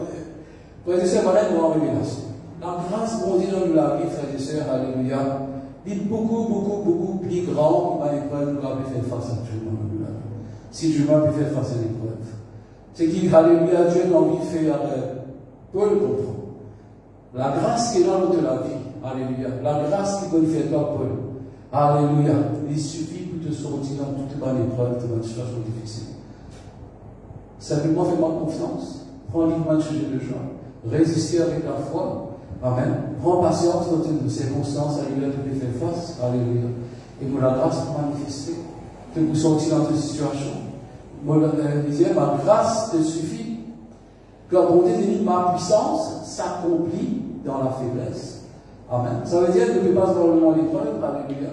frères et sœurs, voilà une grande révélation. La grâce, mon Dieu, dans la vie, frères et sœurs, alléluia, est beaucoup plus grand que l'épreuve nous avait fait face à Dieu dans la vie. Si Dieu m'a pu faire face à l'épreuve. C'est qu'il, alléluia, Dieu n'a envie de faire, Paul comprend. La grâce qui est dans notre vie, alléluia, la grâce qui peut faire toi, Paul, alléluia, il suffit pour te sortir dans toute bonne épreuve, dans une situation difficile. Simplement, fais-moi confiance, prends librement le sujet de joie, résister avec la foi, amen, prends patience dans toutes les circonstances, alléluia, tu peux faire face, alléluia, et pour la grâce pour manifester, te vous sortir dans toute situation. Moi, je disais, ma grâce te suffit. Quand on dit ma puissance s'accomplit dans la faiblesse. Amen. Ça veut dire que tu passes dans le moment d'épreuve, alléluia.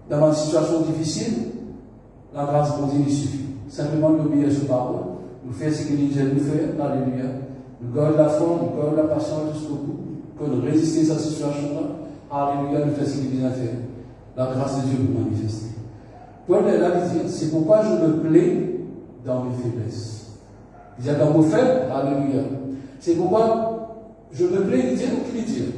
Dans une situation difficile, la grâce de Dieu suffit. Simplement d'obéir à sa parole. Nous faire ce qu'il dit de nous faire, alléluia. Nous garder la foi, nous garder la patience jusqu'au bout. Pour nous résister à cette situation-là, alléluia, nous faire ce qu'il dit de faire. La grâce de Dieu vous manifester. Paul est là, il dit, c'est pourquoi je me plais dans mes faiblesses. Il dit, dans vos faibles, alléluia. C'est pourquoi je me plais, il dit,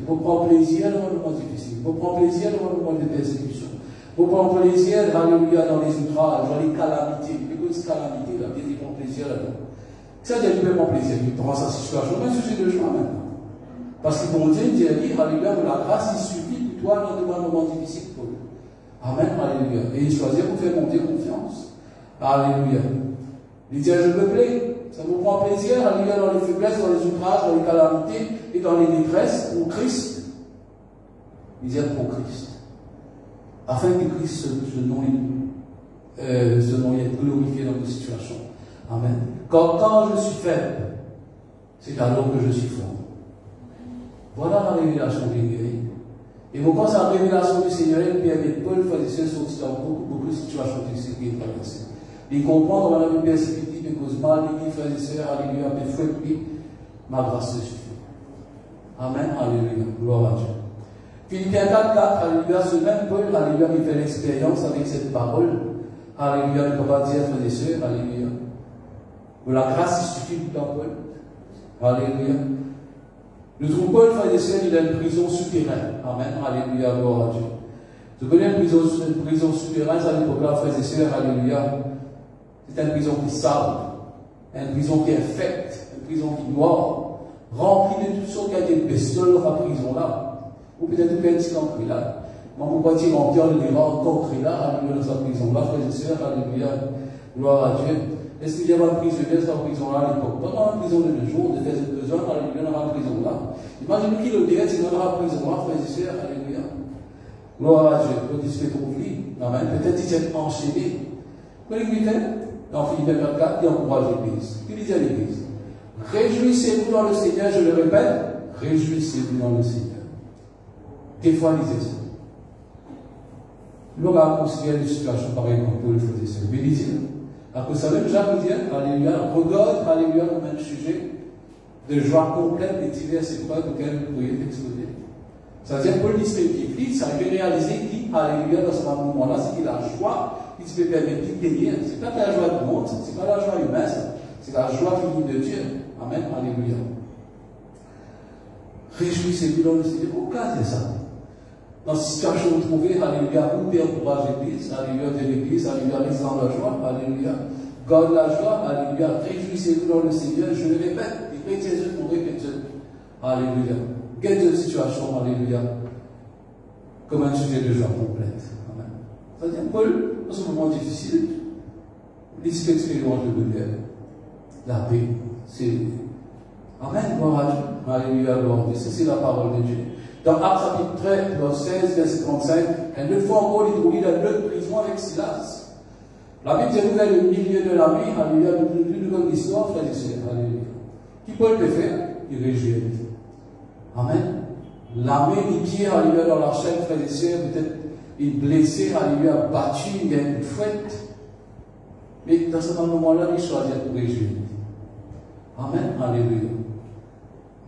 pour prendre plaisir dans le moment difficile, pour prendre plaisir dans le moment de persécution, pour prendre plaisir, alléluia, dans les outrages, dans les calamités, les grosses calamités, là, il prend plaisir là-dedans. Ça, il peut prendre plaisir, il prend sa situation, mais un sujet de joie maintenant. Parce que pour Dieu, il dit, alléluia, la grâce, il suffit pour toi dans le moment difficile, Paul. Amen, alléluia. Et il choisit pour faire monter confiance. Alléluia. Il dit, je me plais. Ça vous prend plaisir, alléluia, dans les faiblesses, dans les outrages, dans les calamités et dans les détresses, pour Christ. Il dit, pour Christ. Afin que Christ, ce nom est glorifié dans vos situations. Amen. Quand je suis faible, c'est alors que je suis fort. Voilà la révélation des guéris. Et pourquoi sa révélation du Seigneur permet Paul de faire sortir dans beaucoup de situations difficiles qu'il traverse. Il comprend dans la perspective de cause mal, il dit, frères et sœurs, alléluia, mes frères, ma grâce suffit. Amen, alléluia, gloire à Dieu. Philippiens 4, alléluia, ce même Paul, alléluia, il fait l'expérience avec cette parole. Alléluia, il ne peut pas dire, frères et sœurs, alléluia. La grâce suffit pour Paul. Alléluia. Nous trouvons Paul, frères et sœurs, il a une prison souterraine. Amen, alléluia, gloire à Dieu. Vous connaissez une prison souterraine, à l'époque-là, frères et sœurs, alléluia. C'est une prison qui sale, une prison qui est infecte, une prison qui est noire, remplie de toutes sortes de bestioles dans la prison-là. Ou peut-être un petit encre là. Mais pourquoi dire en bien les rangs concrets là, alléluia, dans sa prison-là, frères et sœurs, alléluia, gloire à Dieu. Est-ce qu'il y avait un prisonnier dans la prison-là à l'époque? Pas dans la prison de 2 jours, de faire cette besoin, alléluia, dans la prison-là. Imaginez qu'il le dirait, c'est dans la prison-là, frères et sœurs, alléluia. Gloire à Dieu. Quand il se fait trouver, amen. Peut-être qu'il s'est enchaîné. Qu'est-ce qu'il fait? Dans Philippiens 4, il encourage l'Église. Qu'il dit à l'Église? Réjouissez-vous dans le Seigneur, je le répète, réjouissez-vous dans le Seigneur. Des fois, il disait ça. Nous avons considéré des situations pareilles comme Paul faisait ça. Mais il disait, alors que ça même Jacques disait, alléluia, regarde, alléluia, comme un sujet de joie complète et diverses épreuves auxquelles vous pourriez exposer. Ça veut dire que Paul dit, c'est ça avait réalisé qui, alléluia, dans ce moment-là, c'est qu'il a la joie qui se peut permettre de gagner. Ce n'est pas la joie du monde, ce n'est pas la joie humaine, c'est la joie qui vient de Dieu. Amen, alléluia. Réjouissez-vous dans le Seigneur. Pourquoi c'est ça? Dans cette situation où vous trouvez, alléluia, vous pouvez encourager l'église, alléluia, de l'église, alléluia, restez dans la joie, alléluia. Garde la joie, alléluia, réjouissez-vous dans le Seigneur. Je le répète, répétez-le pour répéter. Alléluia. Quelle une situation, alléluia, comme un sujet de joie complète. Amen. C'est-à-dire, Paul, dans ce moment difficile, il s'exprime de bonheur. La paix, c'est. Amen, gloire à Dieu. Alléluia, gloire à Dieu. C'est la parole de Dieu. Dans Actes chapitre 13, verset 16, verset 35, une fois encore, il trouve dans l'autre prison avec Silas. La Bible dit vers le milieu de la nuit, alléluia, une grande histoire, frère et sœurs, alléluia. Qui Paul peut faire? Il réjouit. Amen. La main du pied, alléluia, dans la chaîne, frère et sœurs, peut-être il blessé, alléluia, battu, il y a une fouette. Mais dans ce moment-là, il choisit pour réjouir. Amen, alléluia.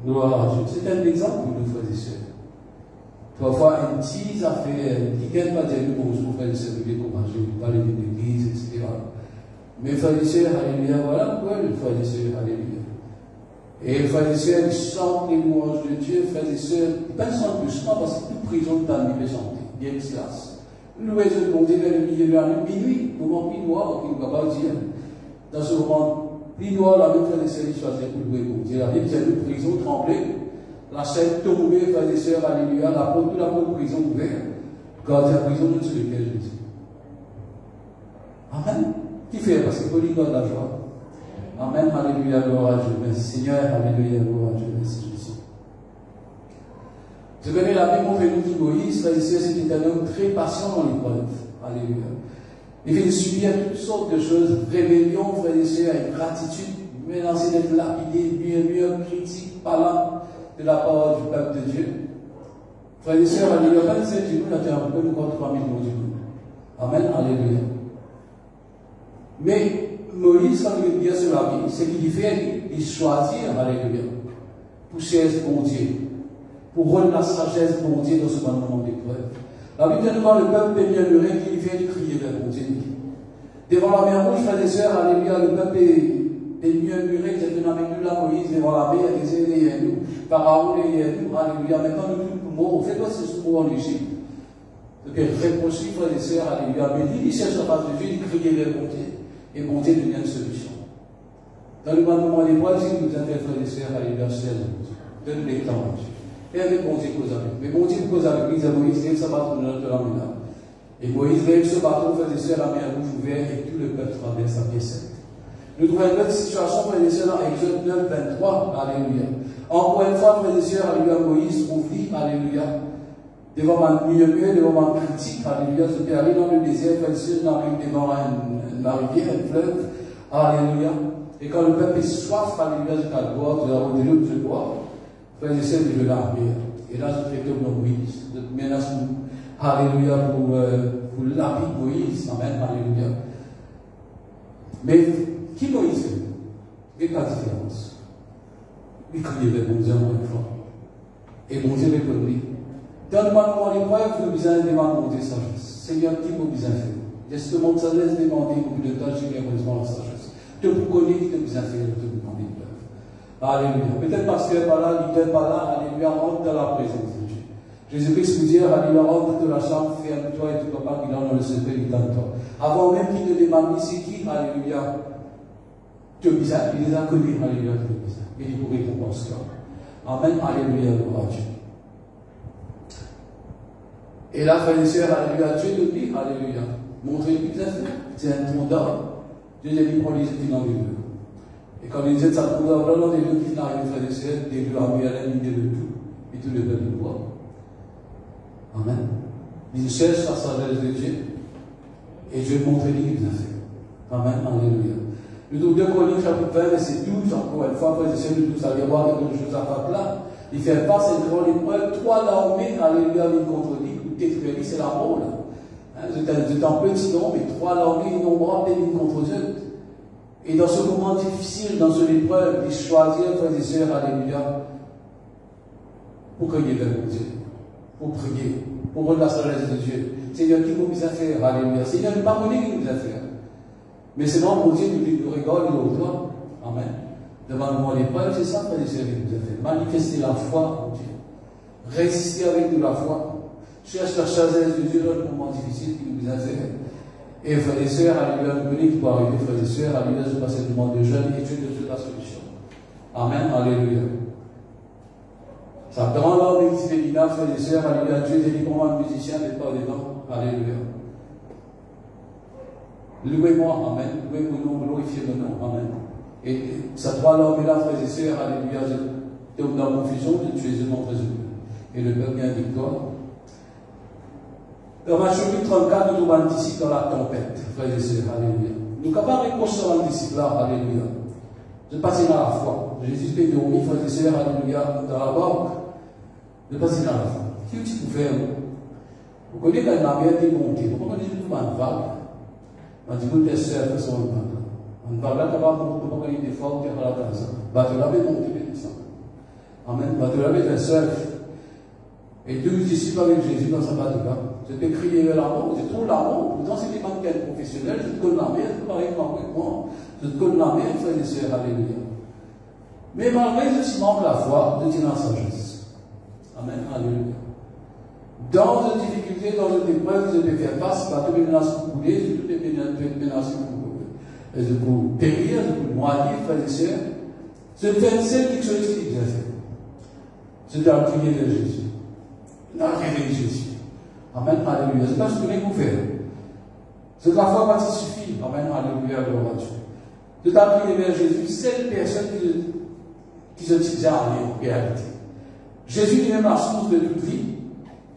Gloire à Dieu. C'est un exemple pour nous, frères et sœurs. Parfois, une petite affaire, qui ne va pas dire bonjour, frères et sœurs, comment je vais parler de l'église, etc. Mais frères et sœurs, alléluia, voilà pourquoi le frères et sœurs, alléluia. Et frères et sœurs, ils chantent les louanges de Dieu, frères et sœurs, pas sans plus, parce que toute prison de ta vie peut chanter, bien que cela. Louez Dieu, bon Dieu, vers le milieu de la nuit, minuit, moment plus noir, qu'il ne va pas dire. Dans ce moment plus noir, la même frère et sœurs, ils choisissent pour louer bon Dieu. La Bible dit que la prison tremblait. La chaîne tombée, frères et sœurs, alléluia, la porte de la prison ouverte, garde la prison de celui que je dis. Amen. Qui fait? Parce que Paul garde la joie. Amen, alléluia, gloire à Dieu. Merci Seigneur, alléluia, gloire à Dieu. Merci Jésus. Je connais la Bible, on fait nous Moïse, frères et sœurs, c'était un homme très patient dans l'épreuve. Alléluia. Il fait subir toutes sortes de choses, rébellion, frères et sœurs, ingratitude, menacé d'être lapidé, mieux, critique, pas là. De la parole du peuple de Dieu. Frères et sœurs, alléluia, 27 jours, nous avons un peu, nous avons 3 millions de jours. Amen, alléluia. Mais Moïse, quand il dit sur la vie, c'est qu'il fait, il choisit, alléluia, pour chercher bon Dieu, pour rendre la sagesse bon Dieu dans ce moment d'épreuve. La Bible dit devant le peuple bienheureux qu'il vient de crier vers bon Dieu. Devant la mer rouge, frères et sœurs, alléluia, le peuple est mieux muré, c'est une avec nous là, Moïse, devant la mer, les nous, Pharaon, nous, alléluia, maintenant nous tous morts, faites-moi ce secours en Égypte. Donc, répondu, frères et sœurs, alléluia, mais il cherche la face de Dieu, il crie vers bon Dieu, et bon Dieu devient une solution. Dans le moment des poils, si nous avons frères et sœurs, alléluia, donne les temps, Dieu. Et avec bon Dieu cause avec. Mais bon Dieu cause avec lui, Moïse lève sa bâton de la mer. Et Moïse lève ce bâton, frères et sœurs, la mer rouge ouverte, et tout le peuple traverse la pièce. Nous trouvons une autre situation, frères et sœurs, dans Exode 9, 23, alléluia. Encore une fois, frères et sœurs, alléluia, Moïse ouvrit, alléluia, devant ma mieux, devant ma critique, alléluia, se peut aller dans le désert, frères et sœurs, devant la rivière, un fleuve, alléluia. Et quand le peuple est soif, alléluia, de la gloire, de la route de l'eau, de boire, frères et sœurs, de la mer. Et là, je fais comme Moïse, de menace, alléluia, pour la vie de Moïse, amen, alléluia. Mais, qui Moïse fait? Quelle est la différence? Il criait vers bon Dieu encore une fois. Et bon Dieu répondit. Donne-moi mon épreuve, vous besoin de demander sagesse. Seigneur, qui vous besoin faire? Justement, ça laisse demander beaucoup de temps, j'ai besoin de la sagesse. Tu peux connaître qui te besoin faire, te demander l'épreuve. Alléluia. Peut-être parce que par là, il n'est pas là, alléluia, rentre dans la présence de Dieu. Jésus-Christ vous dit, alléluia, rentre de la chambre, ferme-toi et tu papa qui est dans le secret, il t'entend. Avant même qu'il ne demande c'est qui, alléluia. Tu es bizarre, il les a connus, alléluia, tu es bizarre. Et il vous récompense là. Amen, alléluia, gloire à Dieu. Et là, frères et sœurs, alléluia, Dieu nous dit, alléluia, montrez-lui que c'est un tronc d'or. Dieu a dit, prends les études dans les deux. Et quand il disait ça, tronc d'or, là, dans les deux qui n'arrivent, frères et sœurs, des deux armées à la ligne de tout, et tout le peuple de bois. Amen. Il cherche la sagesse de Dieu, et Dieu montre lui qu'il a fait. Amen, alléluia. Nous trouvons 2 Corinthiens chapitre 20, verset 12, encore une fois, frères et sœurs, nous tous allons voir quelque chose à faire là. Il fait face à une grande épreuve, 3 l'armée, alléluia, viennent contre lui, ou détruire, c'est la mort là. Hein, vous êtes un petit nombre, mais 3 l'armée innombrables viennent contre eux. Et dans ce moment difficile, dans cette épreuve, il choisit, frères et sœurs, alléluia, pour crier vers Dieu, pour prier, pour rendre la sagesse de Dieu. Seigneur, qui vous a fait, alléluia. Seigneur, ne pas connaître qui vous a fait. Mais sinon, mon Dieu nous regarde, il nous Amen. Devant le moment l'épreuve, c'est ça, frères et sœurs, qui nous a fait. Manifester la foi en Dieu. Résistez avec de la foi. Cherche la sagesse de Dieu dans le moment difficile qui nous interpelle. Et frères et sœurs, alléluia, nous qui peut arriver, frères et sœurs, alléluia, je passe le moment de jeûne et Dieu de toute la solution. Amen, alléluia. Ça prend l'homme qui fait l'ina, frères et sœurs, alléluia, Dieu délivre un musicien, mais pas dedans, alléluia. Louez-moi, amen, louez mon nom, glorifiez mon nom, amen. Et ça prend l'homme là, frères et sœurs, alléluia, je tombe dans la confusion, tu es mon résolu. Et le peuple vient victoire. Dans Matthieu 34, nous nous anticipe dans la tempête, frères et sœurs, alléluia. Nous sommes capables de construire un disciple là, alléluia. De passer dans la foi. Jésus peut dormir, frères et sœurs, alléluia, dans la banque. De passer dans la foi. Qu'est-ce que tu peux faire? Vous connaissez quand la mer est montée. Vous connaissez tout le vague. On dit que les sœurs sont en vague. On va là, on va gagner des formes, on va la casa. Va te laver, monter, descendre. Amen. Va te laver, les sœurs. Et deux disciples avec Jésus dans sa bateau-là. Je peux crier l'amour, je trouve l'amour. Pourtant, c'est des mannequins professionnels. Je te connais la mer, c'est pareil avec moi. Je te connais la mer, frères et sœurs, alléluia. Mais malgré ceci manque la foi, je tiens la sagesse. Amen, alléluia. Dans une difficulté, dans une épreuve, je peux faire face à toutes les menaces couler, toutes les menaces pour périr, pour noyer, frères et sœurs. Je fais seul quelque chose qui j'ai fait. Je dois prier vers Jésus. Dans le réveil de Jésus. Amen, alléluia. C'est pas ce que vous faire. C'est la foi qui suffit. Amen, alléluia, gloire à Dieu. Je dois prier vers Jésus, c'est une personne qui se tient en réalité. Jésus lui-même la source de toute vie.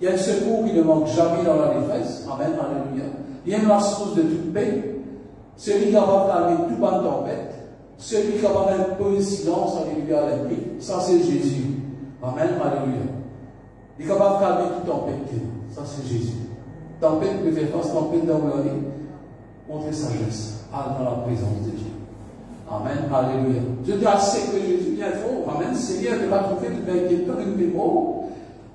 Il y a un secours qui ne manque jamais dans la détresse. Amen, alléluia. Il y a la source de toute paix. Celui qui va calmer toute bonne tempête. Celui qui va un peu de silence, alléluia, à l'esprit. Ça, c'est Jésus. Amen, alléluia. Il est capable de calmer toute tempête. Ça, c'est Jésus. Tempête peut faire face, tempête d'envoyer. Montrer sagesse. Dans la présence de Dieu. Amen, alléluia. Je dis assez que Jésus vient fort. Amen. Seigneur, je vais trouver de l'inquiétude, de mes mots.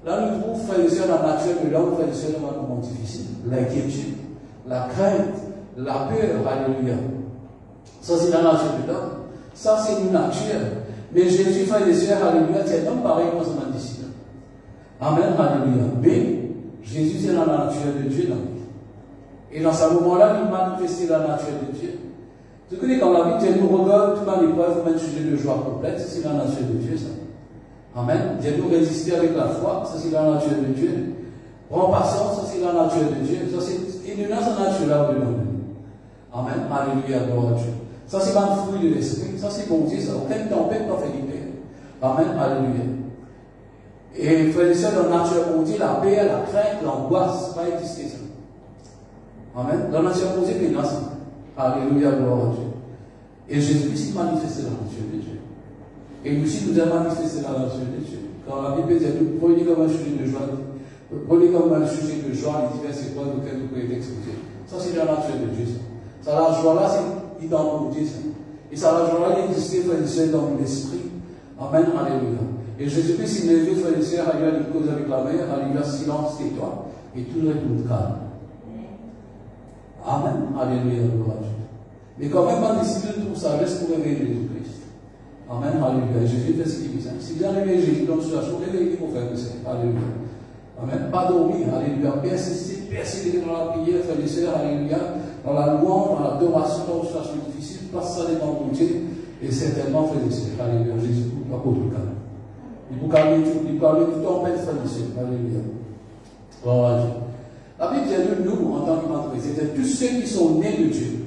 Là, nous trouvons, frères et sœurs, la nature de l'homme, frères et sœurs, dans un moment difficile. L'inquiétude, la crainte, la peur, alléluia. Ça, c'est la nature de l'homme. Ça, c'est une nature. Mais Jésus, frères et sœurs, alléluia, c'est un homme pareil pour son disciple. Amen, alléluia. Mais Jésus, c'est la nature de Dieu dans lui. Et dans ce moment-là, il manifestait la nature de Dieu. Tu connais quand la vie, Dieu nous regarde, tout dans l'épreuve, même sujet de joie complète, c'est la nature de Dieu, ça. Amen. Dieu nous résister avec la foi, ça c'est la nature de Dieu. Prends patience, ça c'est la nature de Dieu. Ça c'est une nature naturelle de l'homme. Amen. Alléluia, gloire à Dieu. Ça c'est pas un fruit de l'esprit, ça c'est bon Dieu, ça. Aucune tempête n'a fait l'hiver. Amen. Alléluia. Et frères et sœurs, dans la nature, on dit la paix, la crainte, l'angoisse, pas exister ça. Amen. Dans la nature, on dit pénasse. Alléluia, gloire à Dieu. Et Jésus-Christ manifestait la nature de Dieu. Et nous aussi, nous avons manifesté la nature de Dieu. Quand la Bible dit, prenez comme un sujet de joie, prenez comme un sujet de joie les diverses épreuves auxquelles vous pouvez être exposés. Ça, c'est la nature de Dieu. Ça, la joie-là, c'est dans Dieu. Et ça, la joie-là, il existait, frères et sœurs, dans l'esprit. Amen, alléluia. Et Jésus-Christ, il est levé, frères et sœurs, alléluia, il cause avec la mer, alléluia, silence, tais-toi. Et tout le monde calme. Amen, alléluia, gloire à Dieu. Mais quand même, on décide de tout ça, reste pour réveiller Jésus-Christ. Amen, alléluia. Jésus fait ce qu'il dit. Si vous avez Jésus dans une situation, réveillez pour faire que c'est. Alléluia. Amen. Pas dormir, alléluia. Persister, persévérer dans la prière, frères et sœurs, alléluia. Dans la louange, dans l'adoration, dans une situation difficile, passe ça devant mon Dieu. Et certainement, frères et sœurs, alléluia. Jésus, pas pour tout calme. Il peut calmer tout en peine, frères et sœurs. Alléluia. Gloire à Dieu. La Bible dit de nous, en tant qu'humanité, c'était tous ceux qui sont nés de Dieu,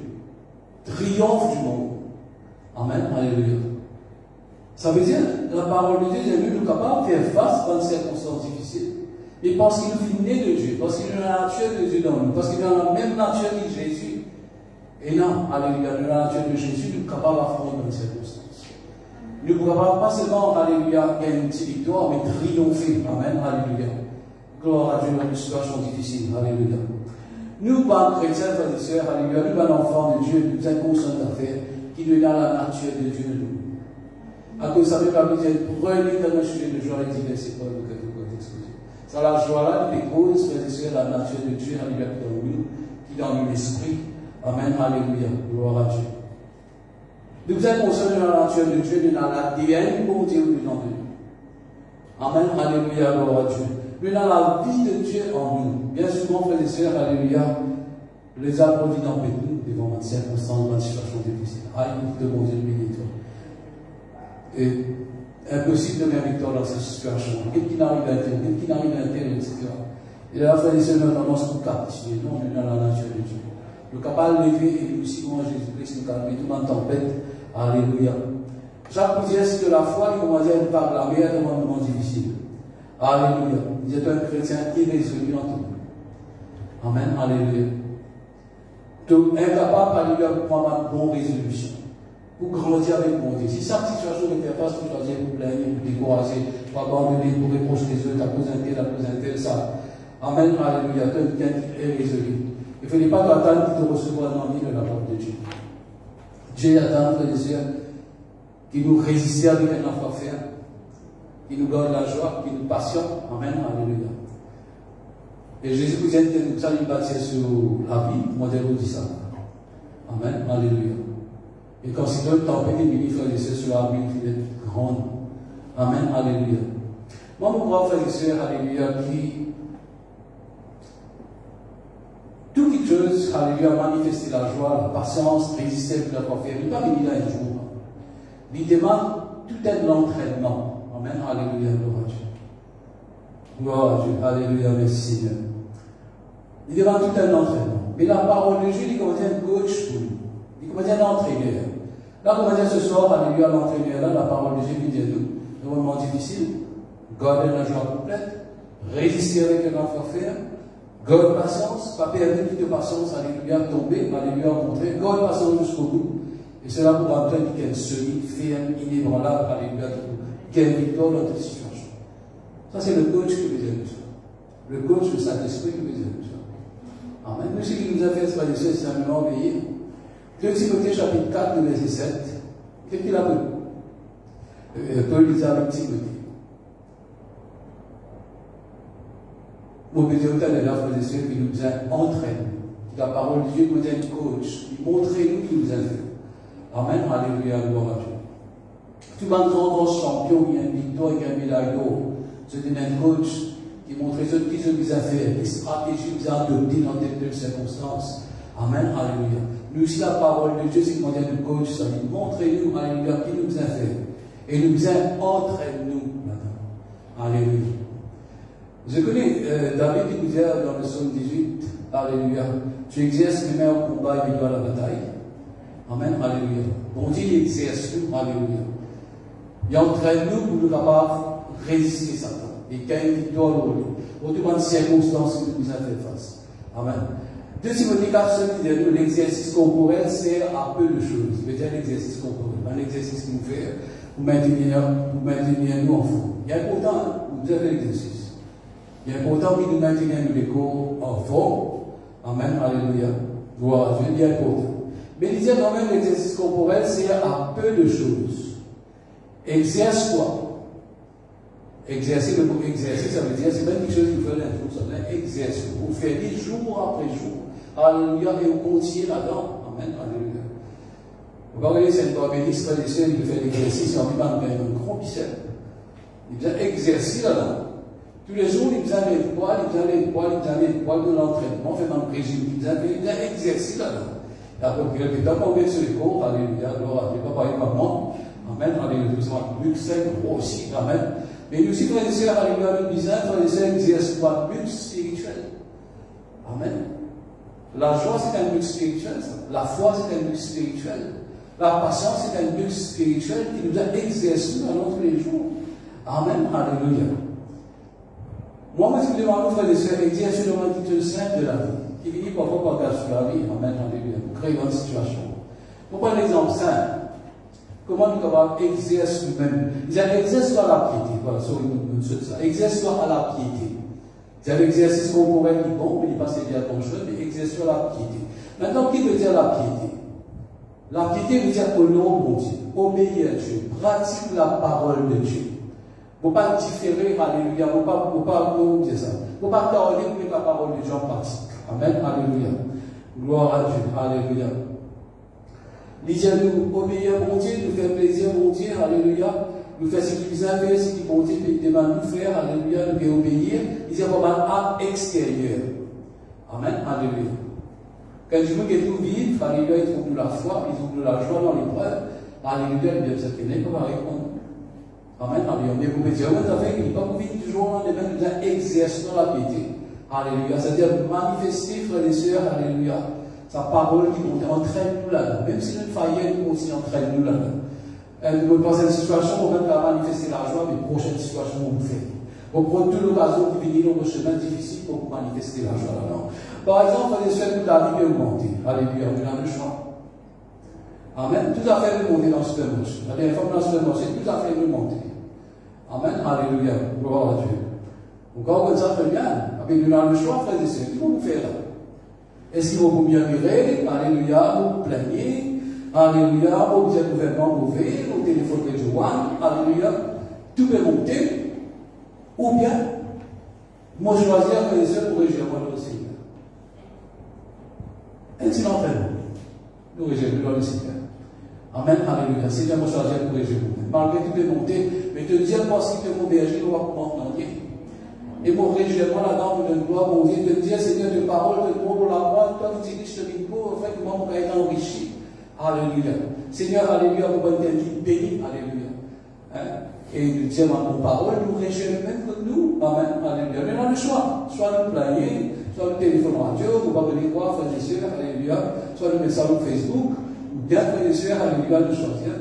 triomphent du monde. Amen, alléluia. Ça veut dire, la parole de Dieu, Dieu nous capable de faire face à une circonstance difficile. Et parce qu'il est né de Dieu, parce qu'il a la nature de Dieu dans nous, parce qu'il a la même nature que Jésus. Et non, alléluia, la nature de Jésus, nous sommes capables d'affronter une circonstance. Nous ne pouvons pas seulement, alléluia, gagner une petite victoire, mais triompher. Amen, alléluia. Gloire à Dieu dans une situation difficile. Alléluia. Nous, pas chrétiens, frères et sœurs, alléluia, nous, pas enfants de Dieu, nous sommes conscients d'affaires qui nous a la nature de Dieu de nous. À cause de ça, la Bible dit, prenez comme un sujet de joie et divers épreuves que vous pouvez exposer. C'est la joie-là qui dépose, frères et sœurs, la nature de Dieu, alléluia, qui est dans nous, qui est dans l'esprit. Amen, alléluia. Gloire à Dieu. Nous sommes conscients de la nature de Dieu, de l'ADN, pour Dieu, dedans de nous. Amen, alléluia, gloire à Dieu. Lui, dans la vie de Dieu en nous. Bien souvent, frères et sœurs, alléluia, les applaudissements d'empêcher nous devant une circonstance, une situation difficile. Aïe, de mon Dieu, béni-toi. Et impossible de gagner victoire dans cette situation. Qu'est-ce qui n'arrive à l'intérieur, qu'est-ce qui n'arrive à l'intérieur, etc. Et là, frères et sœurs, nous avons tendance à nous captiver. Nous, on est dans la nature de Dieu. Nous sommes capables de lever et nous aussi, comment Jésus-Christ nous calme tout dans la tempête. Alléluia. Jacques nous dit que la foi, il commence à par la mer dans un moment difficile. Alléluia. Vous êtes un chrétien irrésolu en tout. Amen. Alléluia. Donc, incapable, alléluia, pour prendre une bonne résolution. Pour grandir avec mon Dieu. Si cette situation ne fait pas, pour choisir, pour plaigner, pour décourager, pour abandonner, pour reprocher les autres, à cause d'un tel, ça. Amen. Alléluia. Quelqu'un qui est résolu. Il ne fallait pas attendre qu'il te recevoir dans la vie de la parole de Dieu. Dieu attend, frères et sœurs, qui nous résiste avec un enfant faire, qui nous donne la joie, qui nous passionne. Amen, alléluia. Et Jésus vous aide de nous saluer bâtir sur la vie, modèle vous dit ça. Amen, alléluia. Et quand c'est le temps, il frères et sœurs, sur la vie qui est grande. Amen, alléluia. Moi, mon grand frère et sœurs, alléluia, qui tout quelque chose, alléluia, manifester la joie, la patience, résister avec la faire. Il ne pas venir là un jour. Il demande tout est de l'entraînement. Amen. Alléluia. Gloire à Dieu. Gloire à Dieu. Alléluia. Merci Seigneur. Il demande tout est de l'entraînement. Mais la parole de Dieu, il contient un coach pour nous. Il contient un entraîneur. Là, on va dire ce soir, alléluia, l'entraîneur, là, la parole de Dieu qui dit à nous, dans un moment difficile, garder la joie complète, résister avec un enfant faire, garde patience, pas perdre toute patience, alléluia, tomber, alléluia, rencontrer, garde patience jusqu'au bout. Et cela pour entrer qui est solide, ferme, inébranlable, alléluia, qui est victoire dans toute situation. Ça, c'est le coach que vous avez besoin. Le coach de Saint-Esprit que vous avez besoin. Amen. Nous, ce qui nous a fait, c'est simplement veiller. 2 Timothée chapitre 4, verset 7. Qu'est-ce qu'il a dit? Paul disait avec Timothée. Au milieu de la frère et sœurs qui nous a entraîné. La parole de Dieu nous a un coach. Il montre nous qui nous a fait. Amen, alléluia, gloire à Dieu. Tu vas un grand champion, il y a une victoire, il y a un médaille d'or. C'est un coach qui montre ce qui se nous a fait, les stratégies nous a adoptées dans telle circonstances. Amen, alléluia. Nous aussi, la parole de Dieu, c'est qu'on dit un coach, ça dit, montrez-nous, alléluia, qui nous a fait. Et nous a entraîné-nous maintenant. Alléluia. Je connais David qui nous dit dans le psaume 18, alléluia, tu exerces les mains au combat et à la bataille. Amen, alléluia. Bon Dieu, il exerce nous, alléluia. Il entraîne-nous pour nous capables de résister à Satan. Et qu'il y ait une victoire au lieu. Autrement, de circonstances que nous avons fait face. Amen. 2 Timothée 4, l'exercice corporel sert à peu de choses. Je veux dire l'exercice corporel. Un exercice qui nous fait pour maintenir nous en forme. Il est important, vous avez l'exercice. Il est important que nous maintenions les corps en forme. Amen, alléluia. Gloire à Dieu, il est important. Mais il dit quand même l'exercice corporel sert à peu de choses. Exerce quoi? Exercer, le mot exercer, ça veut dire, c'est pas quelque chose qui fait l'intro, ça veut dire exercer. Vous faites jour après jour. Alléluia, et vous continuez là-dedans. Amen, alléluia. Vous voyez, c'est un béniste, frère et sœurs, il fait l'exercice, en vivant un gros bicep. Il vient exercer là-dedans. Tous les jours, il vient les poils, il vient les poils, il vient les poils de l'entraînement, fait dans le régime, il vient exercer là-dedans. Et après, quelques temps, on met sur les cours, alléluia, gloire à Dieu, papa et maman, amen, alléluia, nous sommes muscles, grossis, amen. Mais nous aussi, frères et sœurs, alléluia, nous disons, frères et sœurs, exercent quoi? Muscle spirituel. Amen. La joie, c'est un muscle spirituel. La foi, c'est un muscle spirituel. La patience, c'est un muscle spirituel qui nous a exercé dans tous les jours. Amen, alléluia. Moi, je vous demande, frères et sœurs, exercer le rituel saint de la vie, qui finit parfois par gâcher la vie. Amen, alléluia. Pour créer une situation. Pour prendre l'exemple simple. Comment nous capables d'exercer nous-mêmes? Ils exercent à la piété. Voilà, ça. Exerce-toi à la piété. C'est l'exercice corporel qui est bon, mais il passe bien à ton chemin, mais exerce-toi à la piété. Maintenant, qui veut dire la piété? La piété veut dire honorer mon Dieu, obéir à Dieu, pratique la parole de Dieu. Il ne faut pas différer, alléluia, il ne faut pas dire ça. Il ne faut pas parler pour la parole de Dieu en pratique. Amen, alléluia. Gloire à Dieu, alléluia. Lisez-nous, obéir mon Dieu, nous faire plaisir mon Dieu, alléluia. nous faisons ce qui nous a fait, ce qui bon Dieu demande nous faire, alléluia, nous devons obéir, il y a comme un acte extérieur. Amen, alléluia. Quand je veux que nous vivons, alléluia, ils trouvent la foi, ils trouvent la joie dans l'épreuve, alléluia, bien ça tenait comme avec nous. Amen, alléluia. Mais vous pouvez dire, vous avez qu'il pas vous vivre toujours dans les mêmes, nous exerçons la piété. Alléluia, c'est-à-dire manifester, frères et sœurs, alléluia. Sa parole qui nous entraîne nous là, même si nous faillons, nous aussi entraîne nous là. Nous pensons à une situation où même à manifester la joie, mais prochaine situation où vous faites. Vous prenez toute l'occasion de venir dans vos chemins difficiles pour manifester la joie là. Par exemple, frères et sœurs, toute la vie est augmentée. Alléluia, on a le choix. Amen. Tout à fait remonté dans ce supermarché. La dernière fois dans ce supermarché, tout à fait remonté. Amen. Alléluia. Gloire à Dieu. Encore comme ça, très bien. Avec nous, le choix, frères et sœurs. Qu'est-ce qu'on vous fait là? Est-ce qu'il va vous murmurer? Alléluia. Vous vous plaignez? Alléluia. Vous êtes gouvernement mauvais? Au téléphone de Joanne? Alléluia. Tout peut monter. Ou bien, moi, je choisis, frères et sœurs, pour réagir dans le Seigneur. Est-ce qu'il en fait? Nous réjouissons dans le Seigneur. Amen, alléluia. Seigneur, moi, choisir pour réjouir. Malgré tout est monté, mais deuxième partie que mon berger, on va comprendre. Et mon réjouissement là-dedans, pour le gloire, mon Dieu, de dire, Seigneur, de parole, de pour la croix, toi, tu dis que je te dis pour, en fait, moi, on va être enrichi. Alléluia. Seigneur, alléluia, mon bon Dieu, béni, alléluia. Hein? Et nous disons dans nos paroles, nous réjouissons même que nous. Amen, alléluia. Mais on a le choix. Soit nous plaigner, soit le téléphone radio, vous pouvez venir voir, frères et sœurs, alléluia, soit le message sur Facebook, ou bien, frères et sœurs, alléluia, de choisir.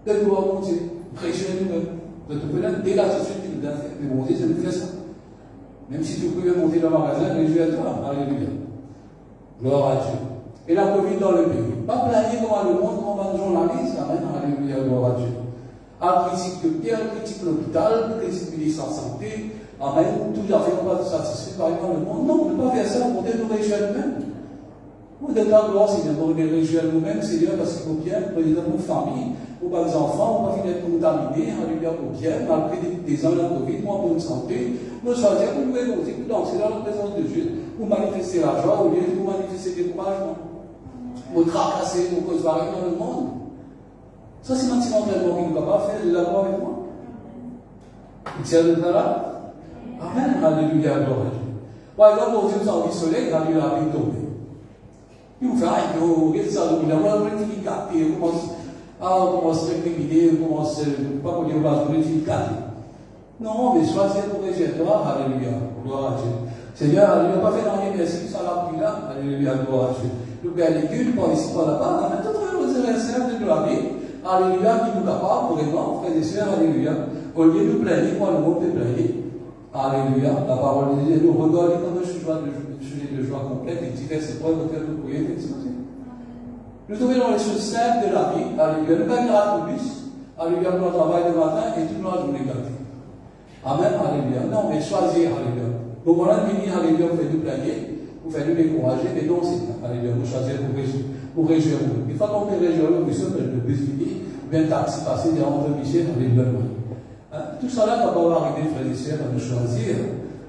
De gloire, mon Dieu. Réjouissez nous-mêmes. De tout peu dès l'attitude qu'il nous a fait. Mais mon Dieu, ça nous fait ça. Même si tu pouvais monter dans le magasin, réjouis-toi. Alléluia. Gloire à Dieu. Et la Covid dans le pays. Pas plaigner comme le monde, comme un journaliste. Amen. Alléluia. Gloire à Dieu. À critique de pierre, critique l'hôpital, critique le ministère de la Santé. Amen. Tout à fait, on va être satisfait par le monde. Non, on ne peut pas faire ça. On peut nous réjouir nous-mêmes. On est en gloire, Seigneur. On est réjouir nous-mêmes, Seigneur, parce qu'il faut bien, président de nos familles, pour les enfants, on va finir contaminés, alléluia, pour bien, malgré des ans de la Covid, pour bonne santé. Nous choisir pour nous écouter, pour danser dans la présence de Dieu, pour manifester la joie, au lieu de manifester des découragement, pour tracasser nos causes variées dans le monde. Ça, c'est un petit entraînement qu'il ne va pas faire, de l'avoir avec moi. Il tient le là. Amen. Alléluia, gloire à Dieu. Par exemple, on dit que vous avez le soleil, alléluia, la pluie tombe. Puis vous faites, ah, qu'est-ce que ça veut dire? Moi, je vais gâter, on commence à récriminer, on commence pas pour dire, on va se gâter. Non, mais choisir pour réjouir toi, alléluia, gloire à Dieu. Seigneur, alléluia, pas fait rien, merci, ça l'a pris là, alléluia, gloire à Dieu. Nous perdons les culs, pas ici, pas là-bas, on a tout le de la vie. Alléluia, qui nous capable, vraiment, frères et sœurs, alléluia. Au lieu de nous plaigner, moi, le monde peut plaigner. Alléluia, la parole de Dieu nous regarde comme un sujet de joie complète et diverses épreuves auxquelles nous pourrions être exposés. Nous trouvons dans les choses simples de la vie, alléluia, nous gagnons la plus, alléluia, pour notre travail de matin et toute la journée gâtée. Amen, alléluia. Non, mais choisir, alléluia. Donc, on a fini, alléluia, pour faire nous plaigner, pour faire nous décourager, mais non, c'est alléluia, nous choisir pour réjouir nous. Une fois qu'on peut réjouir nous, on peut le bus fini, bien taxi passer des entre Michel, alléluia. Tout ça là, quand on va arriver, frères et sœurs, à nous choisir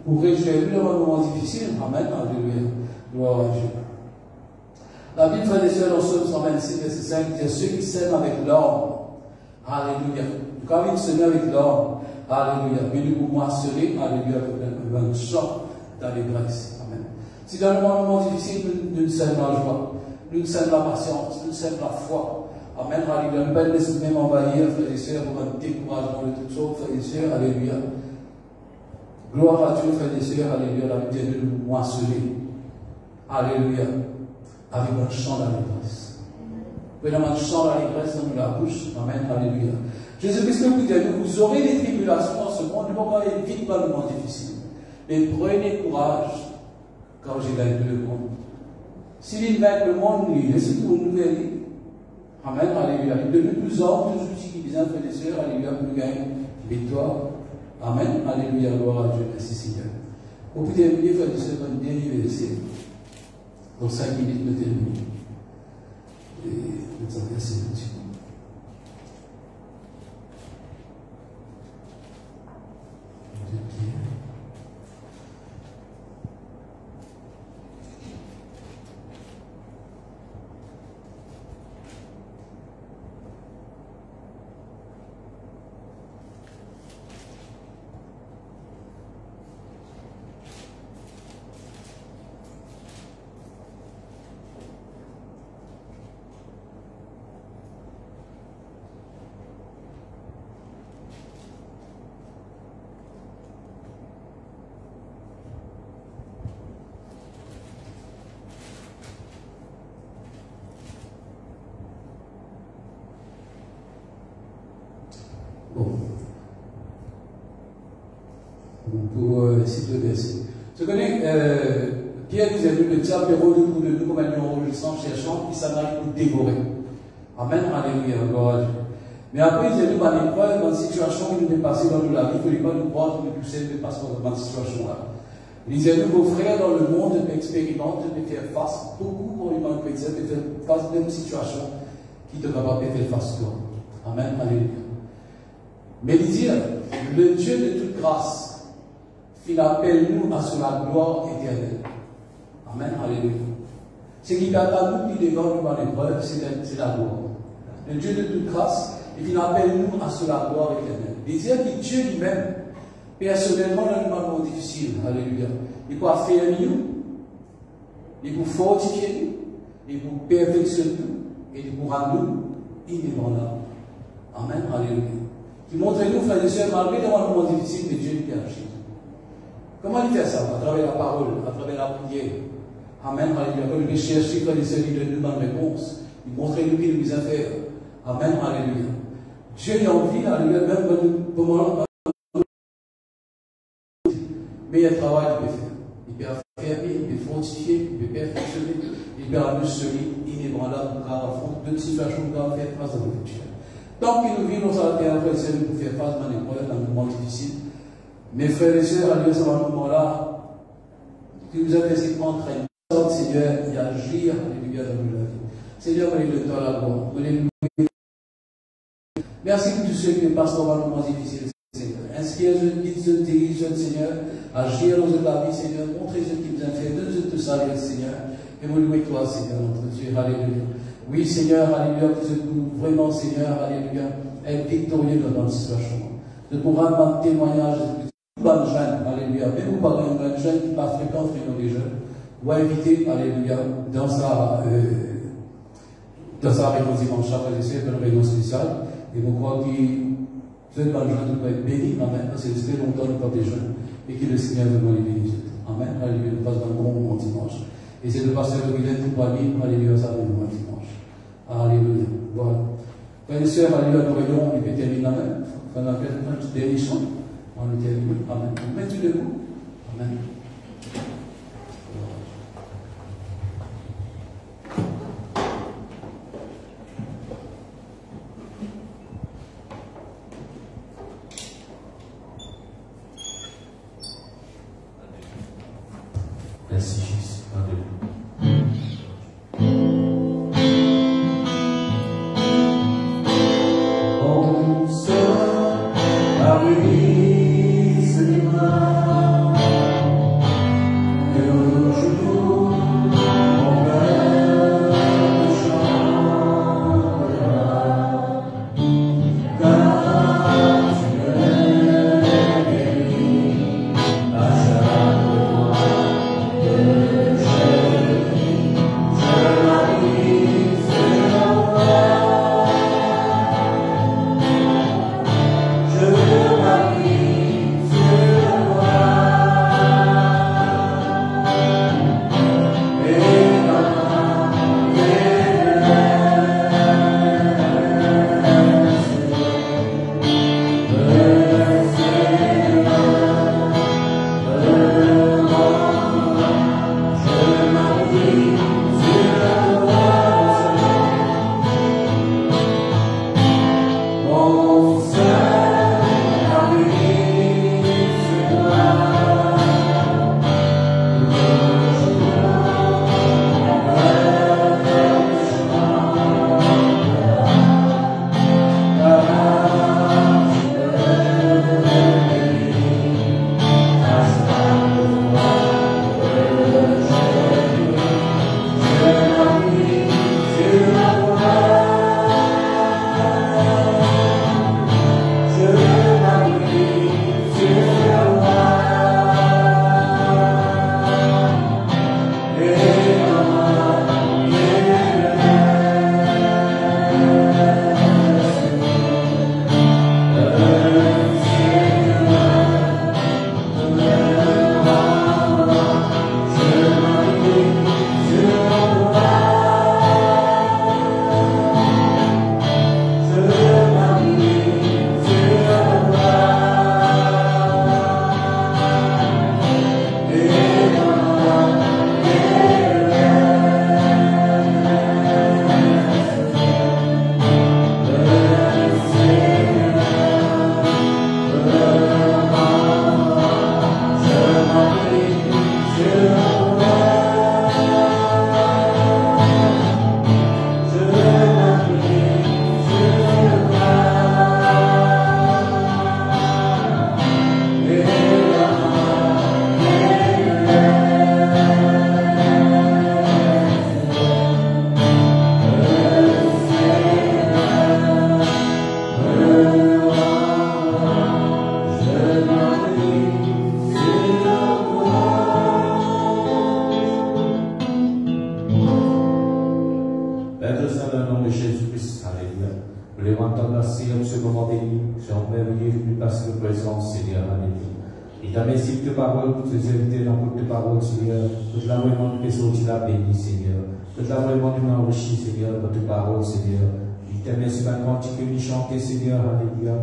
pour réjouir nous dans un moment difficile. Amen, alléluia. Gloire à Dieu. La Bible, frères et sœurs, dans Somme 126, verset 5, dit ceux qui s'aiment avec l'homme. Alléluia. Quand ils s'aiment avec l'homme, alléluia. Venez pour moissonner, alléluia, avec un champ d'allégresse. Amen. Si dans le moment difficile, nous sèmes la joie, nous sèmes la patience, nous sèmes la foi. Amen, alléluia. Ne pas laisser même envahir, frères et sœurs, pour un découragement de toutes sortes, frères et sœurs, alléluia. Gloire à Dieu, frères et sœurs, alléluia. La Bible dit de nous moissonner. Alléluia. Avec un chant d'allégresse. Prenons un chant d'allégresse dans la bouche. Amen, alléluia. Jésus-Christ nous dit, vous aurez des tribulations dans ce monde, ne pas aller vite dans le monde difficile. Mais prenez courage quand j'ai vaincu le monde. S'il vainque le monde, c'est pour une nouvelle vie. Amen, alléluia. De nous hommes, tous outils qui disent, frères et sœurs, alléluia, pour nous gagner victoire. Amen, alléluia, gloire à Dieu, merci Seigneur. Vous pouvez terminer, frères et sœurs, un dernier verset. Dans 5 minutes, nous terminons. Et nous avons assez de temps. pour citer le verset. Tu connais, Pierre disait le diable est rôle de nous comme un enregistrant, cherchant, qui s'en arrive pour dévorer. Amen, alléluia, gloire à Dieu. Mais après, il disait nous, dans l'épreuve, dans une situation qui nous est passée dans la vie, il ne faut pas nous croire que nous puissions passer dans cette situation-là. Il disait nous, vos frères dans le monde expérimentent de faire face, beaucoup pour les membres chrétiens, de faire face à une situation qui ne va pas faire face à toi. Amen, alléluia. Mais il dit, le Dieu de toute grâce, il appelle nous à la gloire éternelle. Amen, alléluia. Ce qui attend nous qui devant nous dans l'épreuve, c'est la gloire. Le Dieu de toute grâce, il appelle nous à la gloire éternelle. Il dit que Dieu lui-même, personnellement, dans le moment difficile, alléluia, il peut faire nous, il peut fortifier nous, il peut perfectionner nous, et il peut rendre nous inébranlables. Amen, alléluia. Qui montre nous, frères et sœurs, malgré les moments difficiles, que Dieu qui agit. Comment il fait ça? À travers la parole, à travers la prière. Amen, alléluia. Quand il cherche, frères et sœurs, il donne une bonne réponse. Il montre nous qu'il nous a fait. Amen, alléluia. Dieu a envie, alléluia, même pour moi, mais il y a un travail qu'il peut faire. Il peut affermir, il peut fortifier, il peut perfectionner, il peut rendre solide, inébranlable, car affronter toute situation qu'on va faire face à notre Dieu. Tant que nous vivons sur la terre, frères et sœurs, nous pouvons faire face à une épreuve, dans un moment difficile. Mes frères et sœurs, alléluia, sur ce moment-là, qui nous a fait cette entraîne, Seigneur, et agir, alléluia, dans notre vie. Seigneur, on est le temps à la gloire. Merci pour tous ceux qui passent dans un moment difficile, Seigneur. Inspire, guide, dirige, Seigneur. Agir dans notre vie, Seigneur. Montrez ce qui nous a fait, donne-nous tout ça, Seigneur. Et nous louons toi, Seigneur, notre Dieu. Alléluia. Oui, Seigneur, alléluia, que nous vraiment, Seigneur, alléluia, être victorieux dans notre situation. De pouvoir rendre un témoignage de tout bonne jeune, alléluia. Même vous parlez d'un jeune qui n'est pas fréquent, frère des jeunes, ou inviter, alléluia, dans sa réunion dimanche, frères et sœurs, une réunion spéciale. Et vous croyez que cette bonne jeune doit être bénie, amen, parce que c'est très longtemps nous pas des jeunes, et que le Seigneur nous les bénisse. Amen, alléluia, nous passons un bon moment dimanche. Et c'est le pasteur de Mylène qui va dire, alléluia, ça va nous dimanche. Alléluia. Voilà. Frères et sœurs, alléluia, nous réunions, et puis termine, amen. Quand on appelle un petit dernier chant, on le termine, amen. On met tout debout. Amen. Merci Jésus. Alléluia. Yeah. Et ta merci pour tes paroles, pour tes invités dans tes paroles, Seigneur. Toute la vraiment de tes sorties la béni, Seigneur. Toute la vraiment de l'enrichir, Seigneur, dans tes paroles, Seigneur. Je te remercie maintenant que nous chanter, Seigneur, alléluia.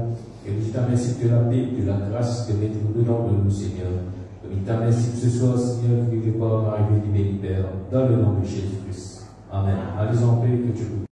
Et je te remercie de la paix, de la grâce de mettre dedans de nous, Seigneur. Je te remercie que ce soit, Seigneur, que quelque part arrivé du béni Père, dans le nom de Jésus-Christ. Amen. Allez en paix, que tu